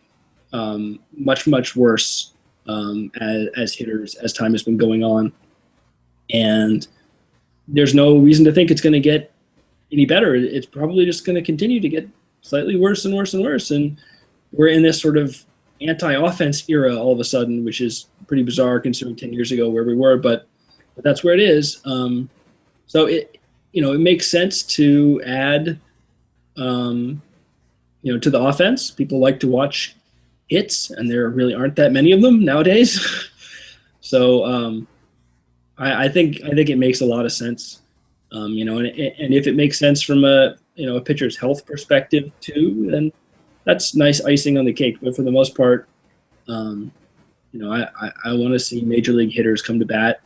much, much worse as hitters as time has been going on. And there's no reason to think it's going to get any better. It's probably just going to continue to get slightly worse and worse and worse. And we're in this sort of anti-offense era all of a sudden, which is pretty bizarre considering 10 years ago where we were. But but that's where it is. So it it makes sense to add to the offense. People like to watch hits, and there really aren't that many of them nowadays. So I think it makes a lot of sense. And if it makes sense from a pitcher's health perspective too, then that's nice icing on the cake. But for the most part, I want to see major league hitters come to bat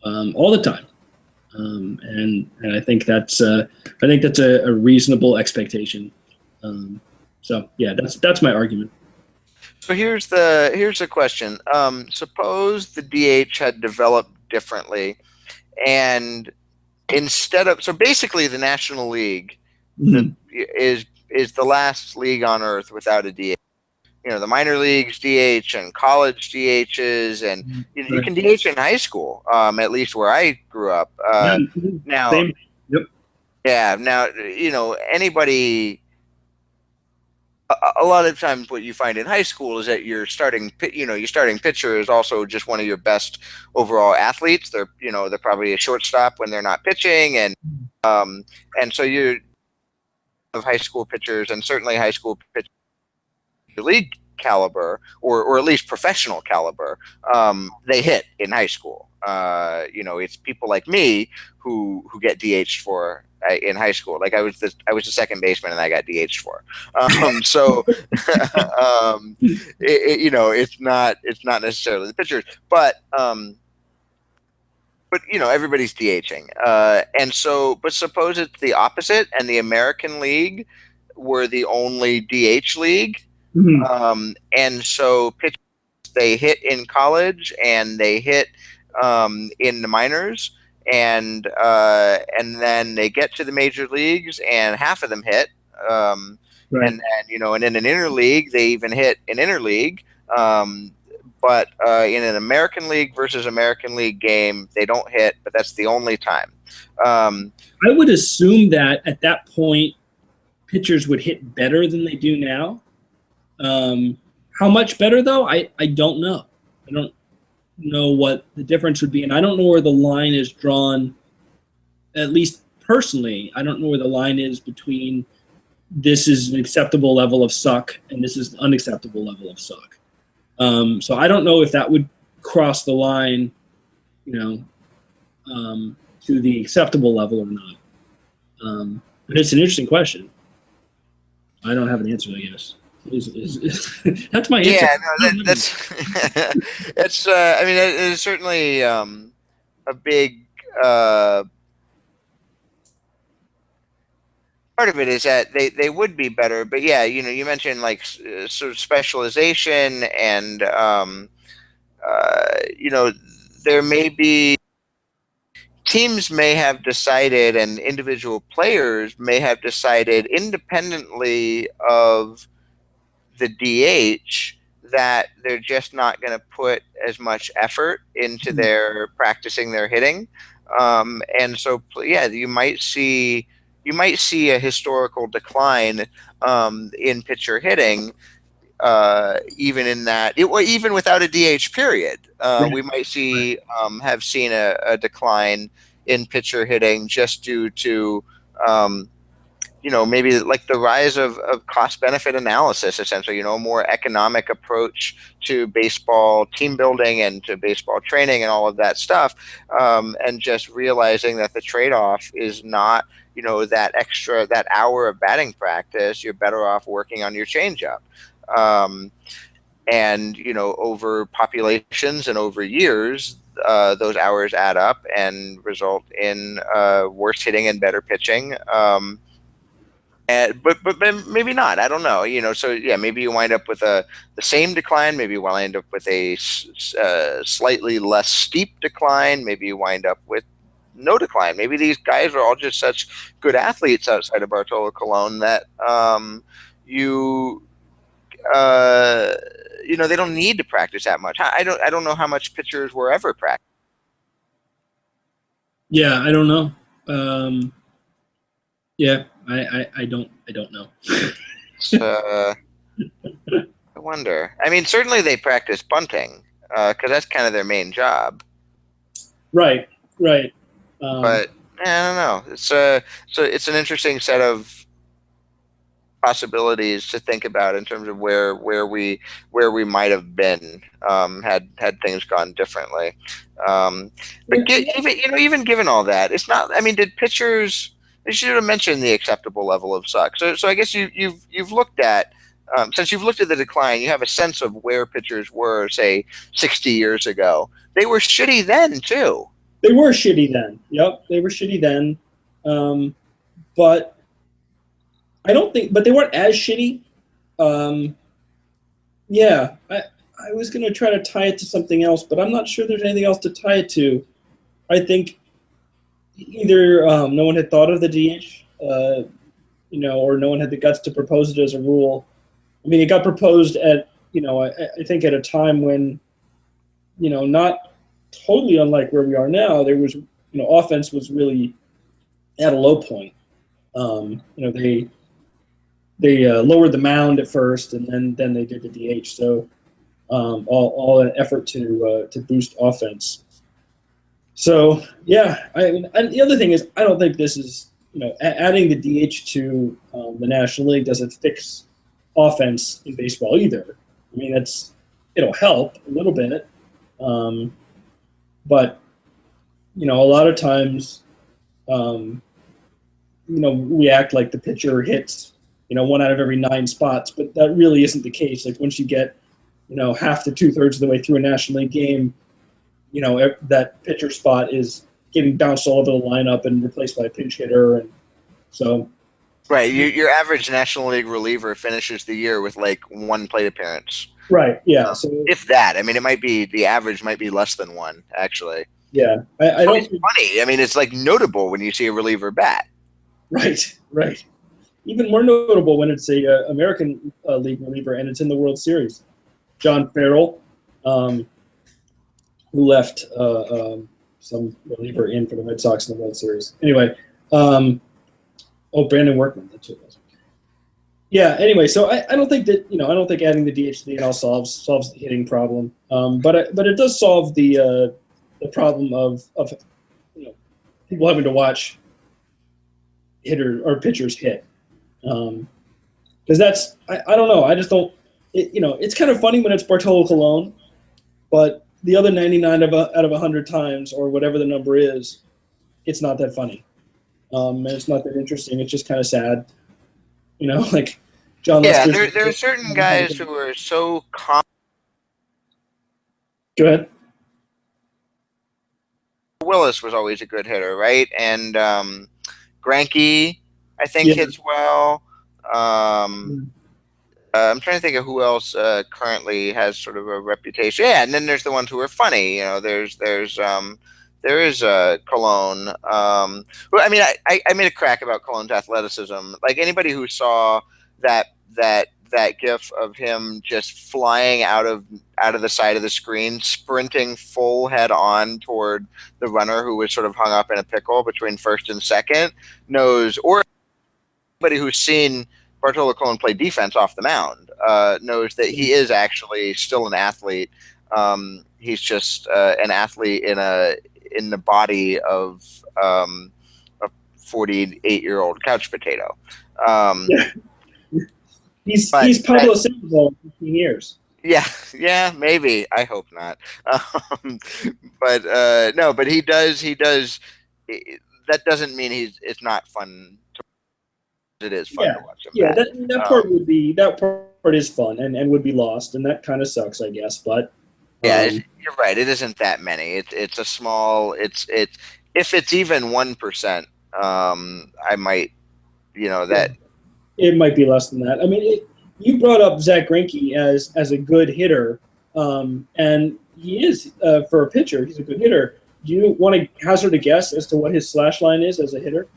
all the time, and I think that's a reasonable expectation. So yeah, that's my argument. So here's the question. Suppose the DH had developed differently, and instead of basically the National League is the last league on earth without a DH. The minor leagues DH and college DHs, and you can DH in high school. At least where I grew up. Now, same. Yep. Yeah. Now, anybody. A lot of times, what you find in high school is that your starting pitcher is also just one of your best overall athletes. They're probably a shortstop when they're not pitching, and so you have high school pitchers, and certainly high school pitchers league caliber, or at least professional caliber, they hit in high school. It's people like me who get DH'd for in high school. Like I was the second baseman, and I got DH'd for. So it's not necessarily the pitchers, but everybody's DHing, but suppose it's the opposite, and the American League were the only DH league. And so pitchers, they hit in college, and they hit in the minors, and then they get to the major leagues, and half of them hit. And in an interleague, they even hit an interleague. But in an American League versus American League game, they don't hit, but that's the only time. I would assume that at that point, pitchers would hit better than they do now. How much better, though? I don't know. I don't know what the difference would be, and I don't know where the line is drawn. At least personally, I don't know where the line is between this is an acceptable level of suck and this is an unacceptable level of suck. So I don't know if that would cross the line, to the acceptable level or not. But it's an interesting question. I don't have an answer, I guess. That's my answer. Yeah, no, that's it's. I mean, it is certainly a big part of it is that they would be better. But yeah, you mentioned like sort of specialization, and there may be teams may have decided, and individual players may have decided independently of the DH that they're just not going to put as much effort into their practicing their hitting, and so yeah, you might see a historical decline in pitcher hitting, even in that even without a DH period. We might have seen a decline in pitcher hitting just due to maybe like the rise of cost benefit analysis, essentially, a more economic approach to baseball team building and to baseball training and all of that stuff. And just realizing that the trade-off is not, that hour of batting practice. You're better off working on your changeup. And, over populations and over years, those hours add up and result in worse hitting and better pitching. But maybe not. I don't know. So yeah, maybe you wind up with the same decline. Maybe you wind up with a slightly less steep decline. Maybe you wind up with no decline. Maybe these guys are all just such good athletes outside of Bartolo Colon that they don't need to practice that much. I don't know how much pitchers were ever practiced. Yeah, I don't know. Yeah, I don't know. I wonder. I mean, certainly they practice bunting because that's kind of their main job. Right, right. But I don't know. It's an interesting set of possibilities to think about in terms of where we might have been had things gone differently. Um, but even given all that, it's not. I mean, did pitchers? You should have mentioned the acceptable level of suck. So I guess you've looked at. Since you've looked at the decline, you have a sense of where pitchers were, say, 60 years ago. They were shitty then too. They were shitty then. Yep, they were shitty then. But I don't think, but they weren't as shitty. Um, yeah, I was going to try to tie it to something else, but I'm not sure there's anything else to tie it to. I think either no one had thought of the DH, or no one had the guts to propose it as a rule. I mean, it got proposed at, I think at a time when, not totally unlike where we are now. There was, offense was really at a low point. They lowered the mound at first, and then they did the DH. So all an effort to boost offense. So yeah, and the other thing is, I don't think this is adding the DH to the National League doesn't fix offense in baseball either. I mean, it'll help a little bit, but a lot of times, we act like the pitcher hits 1 out of every 9 spots, but that really isn't the case. Like once you get half to 2/3 of the way through a National League game, that pitcher spot is getting bounced all over the lineup and replaced by a pinch hitter, and so. Right, your average National League reliever finishes the year with like 1 plate appearance. Right. Yeah. So if that, I mean, it might be the average might be less than 1 actually. Yeah, I don't. It's funny. I mean, it's like notable when you see a reliever bat. Right. Right. Even more notable when it's a American League reliever and it's in the World Series. John Farrell, who left some reliever in for the Red Sox in the World Series. Anyway, Brandon Workman. That's who it was. Yeah. Anyway, so I don't think that I don't think adding the DH to the NL solves the hitting problem. But it does solve the problem of people having to watch hitter or pitchers hit. Because that's I don't know. I just don't. It's kind of funny when it's Bartolo Colon, but the other 99 out of 100 times, or whatever the number is, it's not that funny. And it's not that interesting. It's just kind of sad. Like John Lester. Yeah, there are certain guys who are so Go ahead. Willis was always a good hitter, right? And Greinke, I think, hits well. I'm trying to think of who else currently has sort of a reputation. Yeah, and then there's the ones who are funny. There is Cologne. Well, I mean, I made a crack about Cologne's athleticism. Like anybody who saw that gif of him just flying out of the side of the screen, sprinting full head on toward the runner who was sort of hung up in a pickle between first and second knows, or anybody who's seen Bartolo Colon play defense off the mound knows that he is actually still an athlete. He's just an athlete in the body of a 48-year-old couch potato. He's Pablo Sandoval in 15 years. Yeah, maybe. I hope not. But he does. That doesn't mean it's not fun. It is fun to watch him. Yeah, that part is fun and would be lost, and that kind of sucks, I guess. But you're right. It isn't that many. It's a small. It's if it's even 1%. I might, that. It might be less than that. I mean, you brought up Zach Greinke as a good hitter, and he is for a pitcher. He's a good hitter. Do you want to hazard a guess as to what his slash line is as a hitter?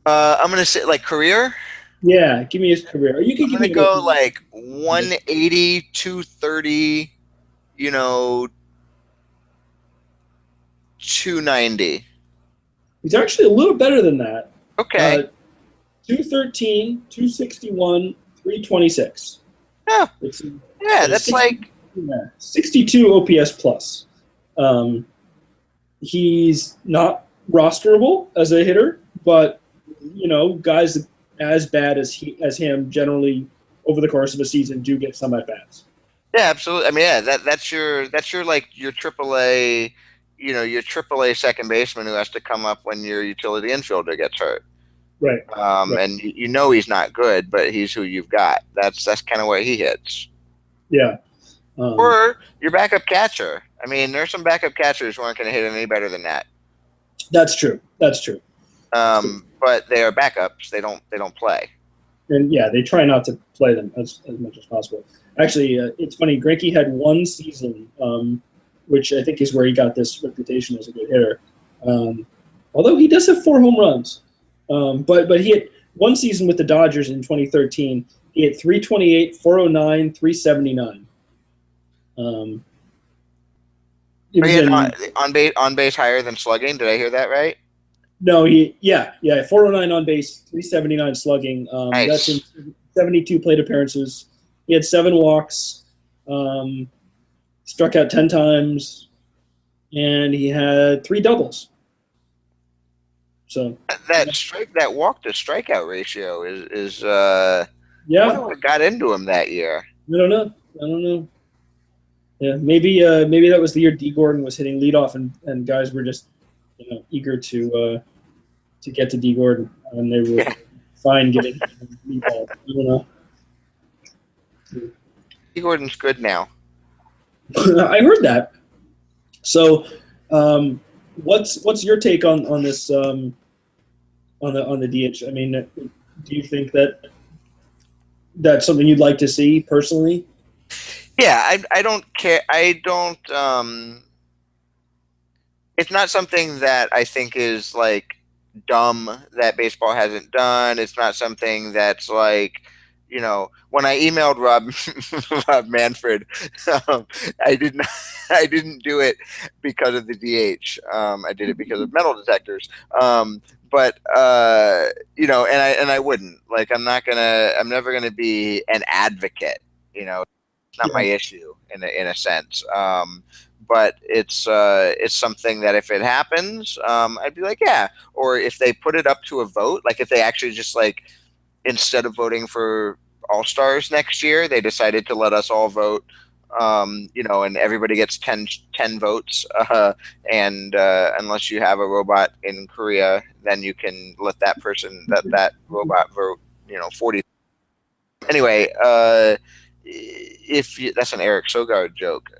I'm gonna say like career. Yeah, give me his career. Or you can give me go like 180, 230, 290. He's actually a little better than that. Okay. 213, 261, 326. Yeah. That's 62 OPS plus. He's not rosterable as a hitter, but guys as bad as him generally over the course of a season do get some at bats. Yeah, absolutely. I mean, yeah, that's your like your AAA, your AAA second baseman who has to come up when your utility infielder gets hurt. Right. Right. And he's not good, but he's who you've got. That's kind of where he hits. Yeah. Or your backup catcher. I mean, there's some backup catchers who aren't going to hit any better than that. That's true. But they are backups. They don't play. And yeah, they try not to play them as much as possible. Actually, it's funny. Greinke had one season, which I think is where he got this reputation as a good hitter. Although he does have 4 home runs, but he had one season with the Dodgers in 2013. He had 328, 409, 379. On base higher than slugging. Did I hear that right? No, 409 on base, 379 slugging. Nice. That's in 72 plate appearances. He had 7 walks, struck out 10 times, and he had 3 doubles. So that walk to strikeout ratio is yeah, what got into him that year. I don't know. Yeah, maybe that was the year D. Gordon was hitting leadoff, and guys were just eager to get to D. Gordon, and they were fine getting lead ball. I don't know. D. Gordon's good now. I heard that. So, what's your take on this on the DH? I mean, do you think that that's something you'd like to see personally? Yeah, I don't care. I don't. It's not something that I think is like dumb that baseball hasn't done. It's not something that's like, when I emailed Rob Manfred, I didn't I didn't do it because of the DH. I did it because of metal detectors. But and I wouldn't, like, I'm never gonna be an advocate. It's not my issue in a sense. But it's something that if it happens, I'd be like, yeah. Or if they put it up to a vote, like if they actually just like, instead of voting for all stars next year, they decided to let us all vote, and everybody gets 10 votes. And unless you have a robot in Korea, then you can let that robot vote, 40. Anyway, that's an Eric Sogard joke,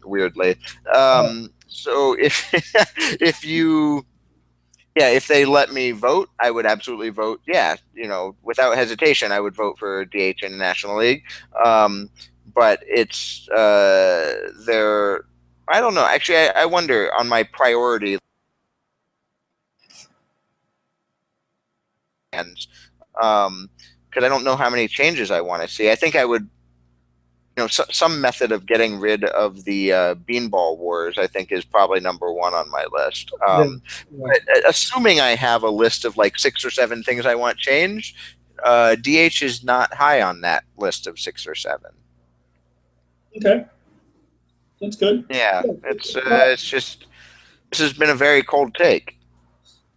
weirdly. So if they let me vote, I would absolutely vote. Yeah, without hesitation, I would vote for DH in the National League. But it's I don't know. Actually, I wonder on my priority lands, because I don't know how many changes I want to see. I think I would. Some method of getting rid of the beanball wars, I think, is probably number 1 on my list. But assuming I have a list of like 6 or 7 things I want changed, DH is not high on that list of 6 or 7. Okay, that's good. Yeah, it's just, this has been a very cold take.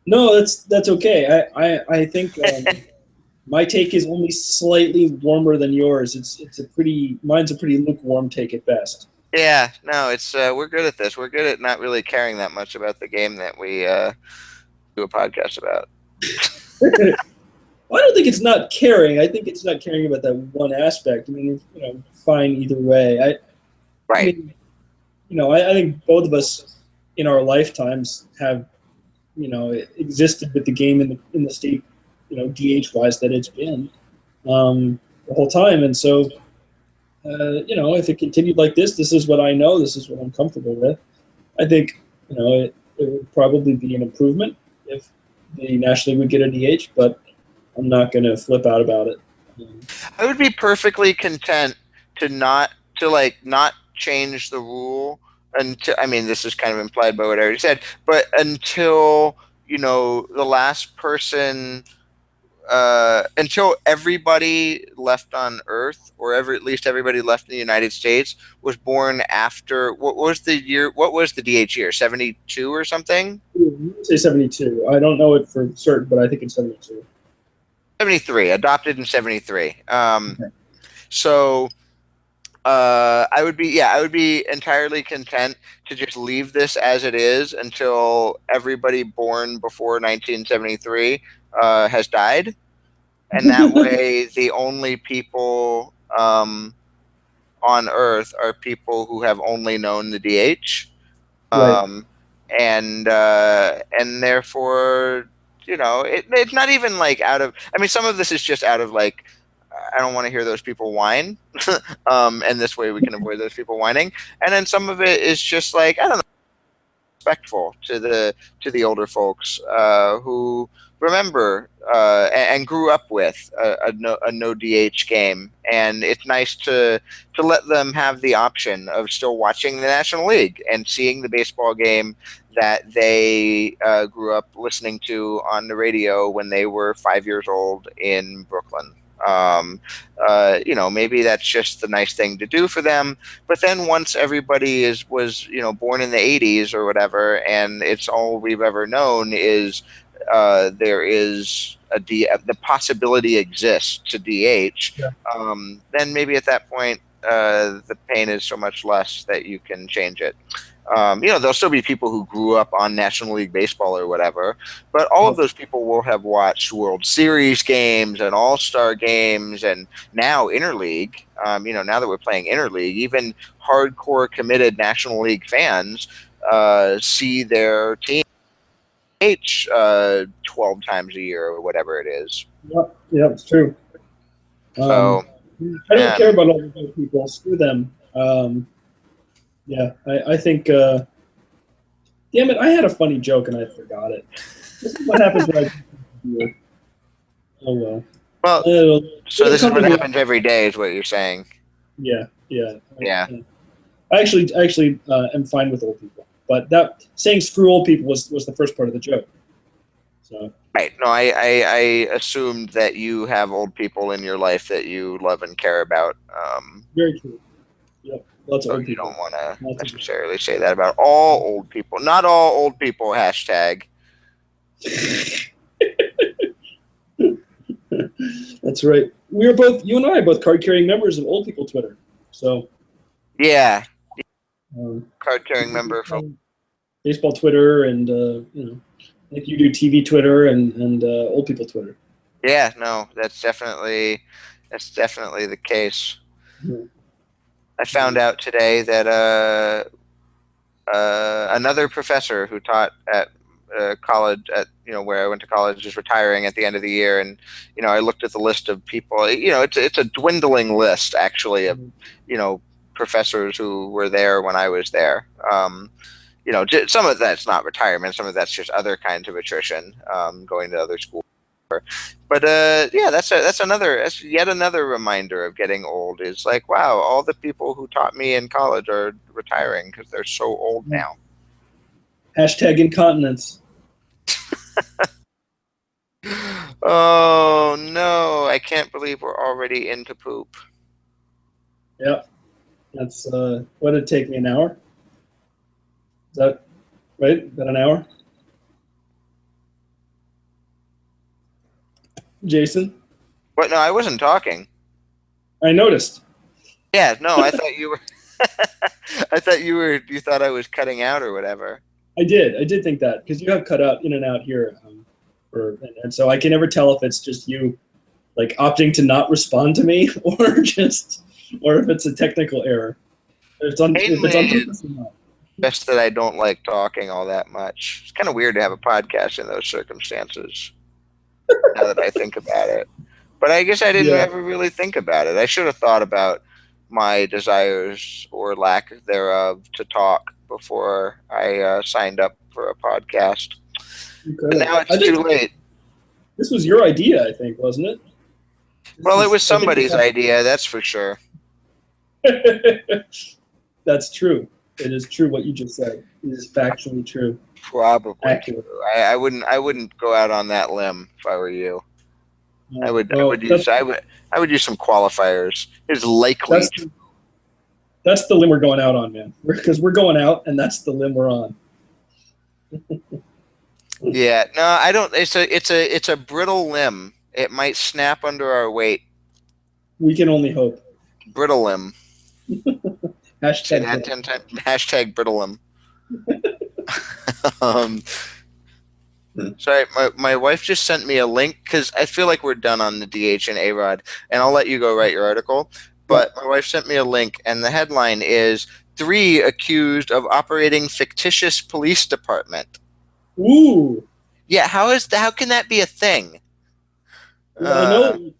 No, that's okay. I think my take is only slightly warmer than yours. Mine's a pretty lukewarm take at best. Yeah, no, it's we're good at this. We're good at not really caring that much about the game that we do a podcast about. Well, I don't think it's not caring. I think it's not caring about that one aspect. I mean, fine either way. Right. I mean, I think both of us in our lifetimes have, existed with the game in the state, DH wise that it's been the whole time. And so, if it continued like this is what I know. This is what I'm comfortable with. I think, it would probably be an improvement if the National League would get a DH, but I'm not going to flip out about it. I would be perfectly content to not change the rule until, I mean, this is kind of implied by what I already said, but until, the last person until everybody left on Earth, or at least everybody left in the United States, was born after what was the year? What was the DH year? 72 or something? Say 72. I don't know it for certain, but I think it's 72. 73. Adopted in 73. Okay. So I would be entirely content to just leave this as it is until everybody born before 1973 has died, and that way the only people on Earth are people who have only known the DH, Right. and therefore, it's not even like out of. I mean, some of this is just out of like, I don't want to hear those people whine, and this way we can avoid those people whining. And then some of it is just like, I don't know, respectful to the older folks who remember and grew up with a no DH game, and it's nice to let them have the option of still watching the National League and seeing the baseball game that they grew up listening to on the radio when they were 5 years old in Brooklyn. Maybe that's just the nice thing to do for them. But then once everybody was born in the 80s or whatever, and it's all we've ever known is there is the possibility exists to DH, Yeah. then maybe at that point the pain is so much less that you can change it. There'll still be people who grew up on National League Baseball or whatever, but all of those people will have watched World Series games and All-Star games, and now Interleague. Now that we're playing Interleague, even hardcore committed National League fans see their team 12 times a year or whatever it is. Yeah, it's true. So I don't care about all the people. Screw them. I think. Damn it! I had a funny joke and I forgot it. This is what happens when I do it. Oh well. Well, so this is what happens every day, is what you're saying. Yeah. Yeah. I actually am fine with old people, but that saying "screw old people" was the first part of the joke. So. Right. No, I assumed that you have old people in your life that you love and care about. Very true. Yep. Lots of so old people. You don't want to necessarily say that about all old people. Not all old people. Hashtag. That's right. You and I are both card-carrying members of Old People Twitter. So. Yeah. Card-carrying member from baseball Twitter, and like you do TV Twitter and Old People Twitter. Yeah, no, that's definitely the case. Mm-hmm. I found out today that another professor who taught at college where I went to college is retiring at the end of the year, and I looked at the list of people. It's a dwindling list actually of professors who were there when I was there. Some of that's not retirement, some of that's just other kinds of attrition, going to other schools. But that's yet another reminder of getting old. Is like, wow, all the people who taught me in college are retiring because they're so old now. Hashtag incontinence. Oh no, I can't believe we're already into poop. Yep. That's what did it take me, an hour? Is that right? Is that an hour? Jason? What? No, I wasn't talking. I noticed. Yeah, no, I thought you were you thought I was cutting out or whatever. I did think that, because you have cut out in and out here, and so I can never tell if it's just you like opting to not respond to me or if it's a technical error. If it's on purpose or not. Best that I don't like talking all that much. It's kind of weird to have a podcast in those circumstances. Now that I think about it, but I guess I didn't ever really think about it. I should have thought about my desires or lack thereof to talk before I signed up for a podcast. Okay. But now it's too late. This was your idea, I think, wasn't it? Well, it was somebody's idea, that's for sure. That's true. It is true what you just said. It is factually true. Probably. I wouldn't go out on that limb if I were you. I would I Well, would use I would use some qualifiers. Is likely. that's that's the limb we're going out on, man. Because we're going out, and that's the limb we're on. Yeah, no, I don't. It's a brittle limb. It might snap under our weight. We can only hope. Brittle limb. Say Hashtag that 10 times. Hashtag brittle limb. um, Sorry, my wife just sent me a link because I feel like we're done on the DH and A-Rod, and I'll let you go write your article. But my wife sent me a link, and the headline is 3 accused of operating fictitious police department. Ooh. Yeah, how can that be a thing? Well, I know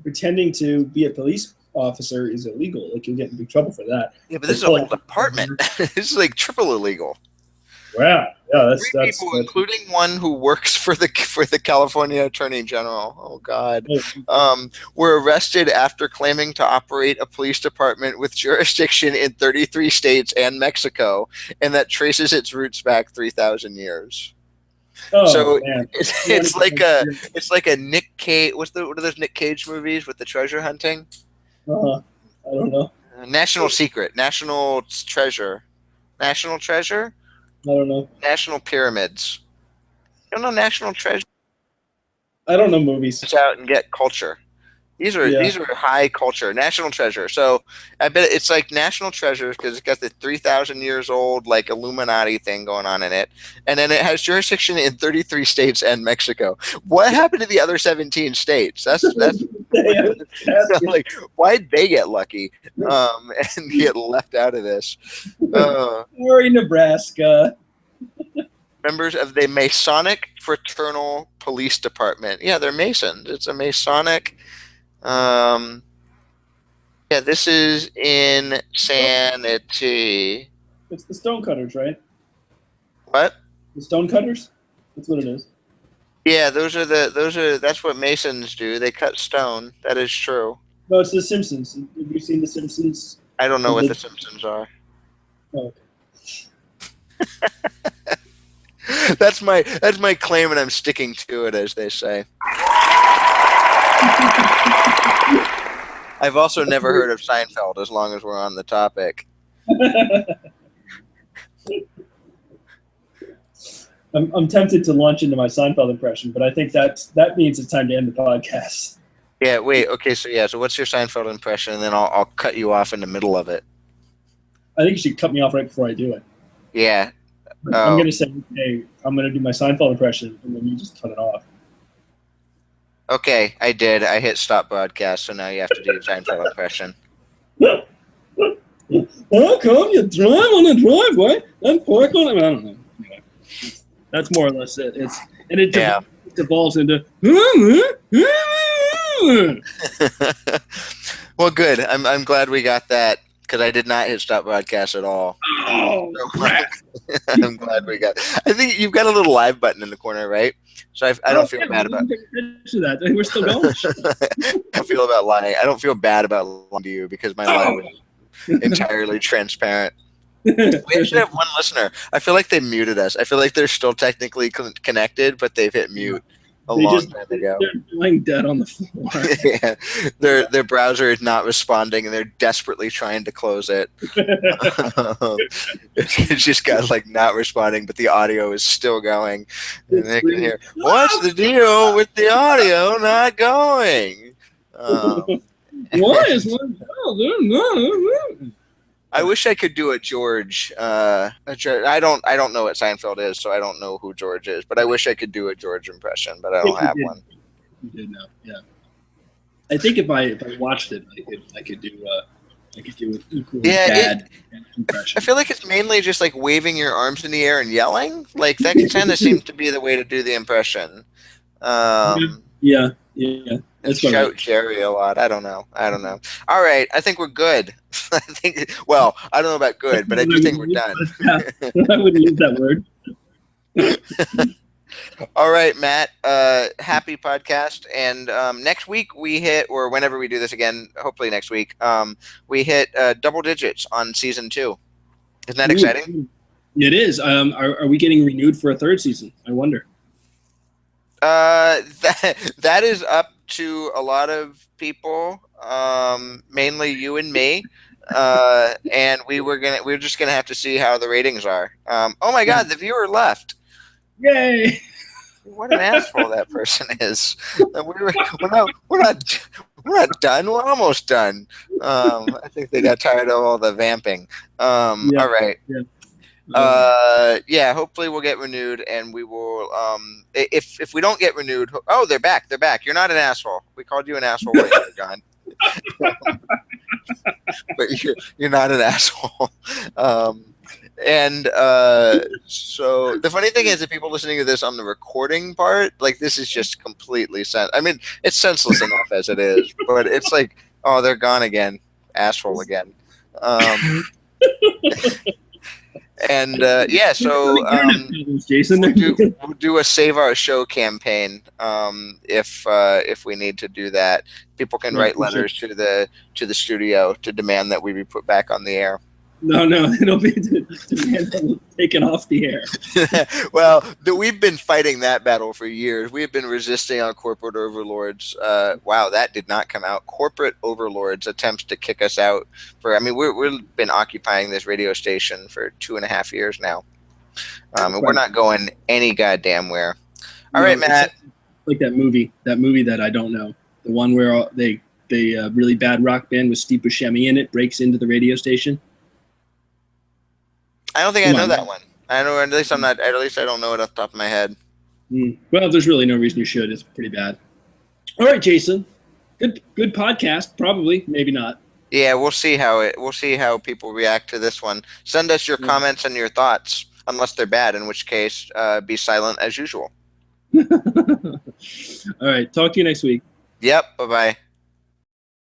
pretending to be a police officer is illegal. Like, you'll get in big trouble for that. Yeah, but this is a whole department. This is like triple illegal. Wow. Yeah, that's 3 people, including one who works for the California Attorney General. Oh God, were arrested after claiming to operate a police department with jurisdiction in 33 states and Mexico, and that traces its roots back 3,000 years. Oh, So man. it's like a Nick Cage. What are those Nick Cage movies with the treasure hunting? I don't know. National Secret, National Treasure, National Treasure. I don't know. National Pyramids. You don't know National Treasure? I don't know movies. Get out and get culture. These are high culture. National Treasure. So I bet it's like National Treasure because it's got the 3,000 years old like Illuminati thing going on in it, and then it has jurisdiction in 33 states and Mexico. What happened to the other 17 states? That's like why'd they get lucky and get left out of this? Sorry, Nebraska. Members of the Masonic Fraternal Police Department. Yeah, they're Masons. It's a Masonic. Yeah, this is insanity. It's the Stonecutters, right? What? The Stonecutters? That's what it is. Yeah, that's what Masons do. They cut stone. That is true. No, it's the Simpsons. Have you seen the Simpsons? I don't know what the Simpsons are. Oh, okay. That's my claim, and I'm sticking to it, as they say. I've also never heard of Seinfeld, as long as we're on the topic. I'm tempted to launch into my Seinfeld impression, but I think that means it's time to end the podcast. Yeah, wait, okay, so what's your Seinfeld impression, and then I'll cut you off in the middle of it. I think you should cut me off right before I do it. Yeah. I'm going to say, hey, I'm going to do my Seinfeld impression, and then you just cut it off. Okay, I did. I hit stop broadcast, so now you have to do your Seinfeld impression. How come you drive on the driveway and park on it? I don't know. Anyway, that's more or less it. It devolves into. Well, good. I'm glad we got that because I did not hit stop broadcast at all. Oh, crap. I'm glad we got. I think you've got a little live button in the corner, right? So I don't feel bad about that. We're still going. I feel about lying. I don't feel bad about lying to you because my lie was entirely transparent. We actually have one listener. I feel like they muted us. I feel like they're still technically connected, but they've hit mute a long time ago. They're lying dead on the floor. Yeah, their browser is not responding, and they're desperately trying to close it. It's just got like not responding, but the audio is still going, and they can hear. What's the deal with the audio not going? Why is my I wish I could do a George. I don't know what Seinfeld is, so I don't know who George is. But I wish I could do a George impression, but I don't have one. You did know, yeah. I think if I watched it, I could do an equally bad impression. I feel like it's mainly just like waving your arms in the air and yelling. Like that kind of seems to be the way to do the impression. Yeah. And shout Jerry a lot. I don't know. All right, I think we're good. I don't know about good, but I do think we're done. I wouldn't use that word. All right, Matt. Happy podcast. And next week we hit, or whenever we do this again, hopefully next week, we hit double digits on season 2. Isn't that exciting? It is. Are we getting renewed for a 3rd season? I wonder. That is up to a lot of people, mainly you and me, and we're just gonna have to see how the ratings are. Oh my God, the viewer left. Yay! What an asshole that person is. We're not done. We're almost done. I think they got tired of all the vamping. Yeah, All right. yeah. Yeah, hopefully we'll get renewed, and we will. If we don't get renewed, oh, they're back. They're back. You're not an asshole. We called you an asshole while you were gone, but you're not an asshole. And so the funny thing is that people listening to this on the recording part, like this is just completely I mean, it's senseless enough as it is, but it's like, oh, they're gone again, asshole again. And yeah, so Jason, we'll do a save our show campaign if we need to do that. People can write letters to the studio to demand that we be put back on the air. No, it'll be taken off the air. Well, we've been fighting that battle for years. We've been resisting our corporate overlords. Wow, that did not come out. Corporate overlords' attempts to kick us out for. I mean, we've been occupying this radio station for 2.5 years now, and we're not going any goddamn where. All right, Matt. Like that movie that I don't know, the one where they really bad rock band with Steve Buscemi in it breaks into the radio station. I don't think I know that one. I know, at least I'm not. At least I don't know it off the top of my head. Well, there's really no reason you should. It's pretty bad. All right, Jason. Good podcast. Probably, maybe not. Yeah, we'll see how people react to this one. Send us your comments and your thoughts, unless they're bad, in which case, be silent as usual. All right. Talk to you next week. Yep. Bye-bye.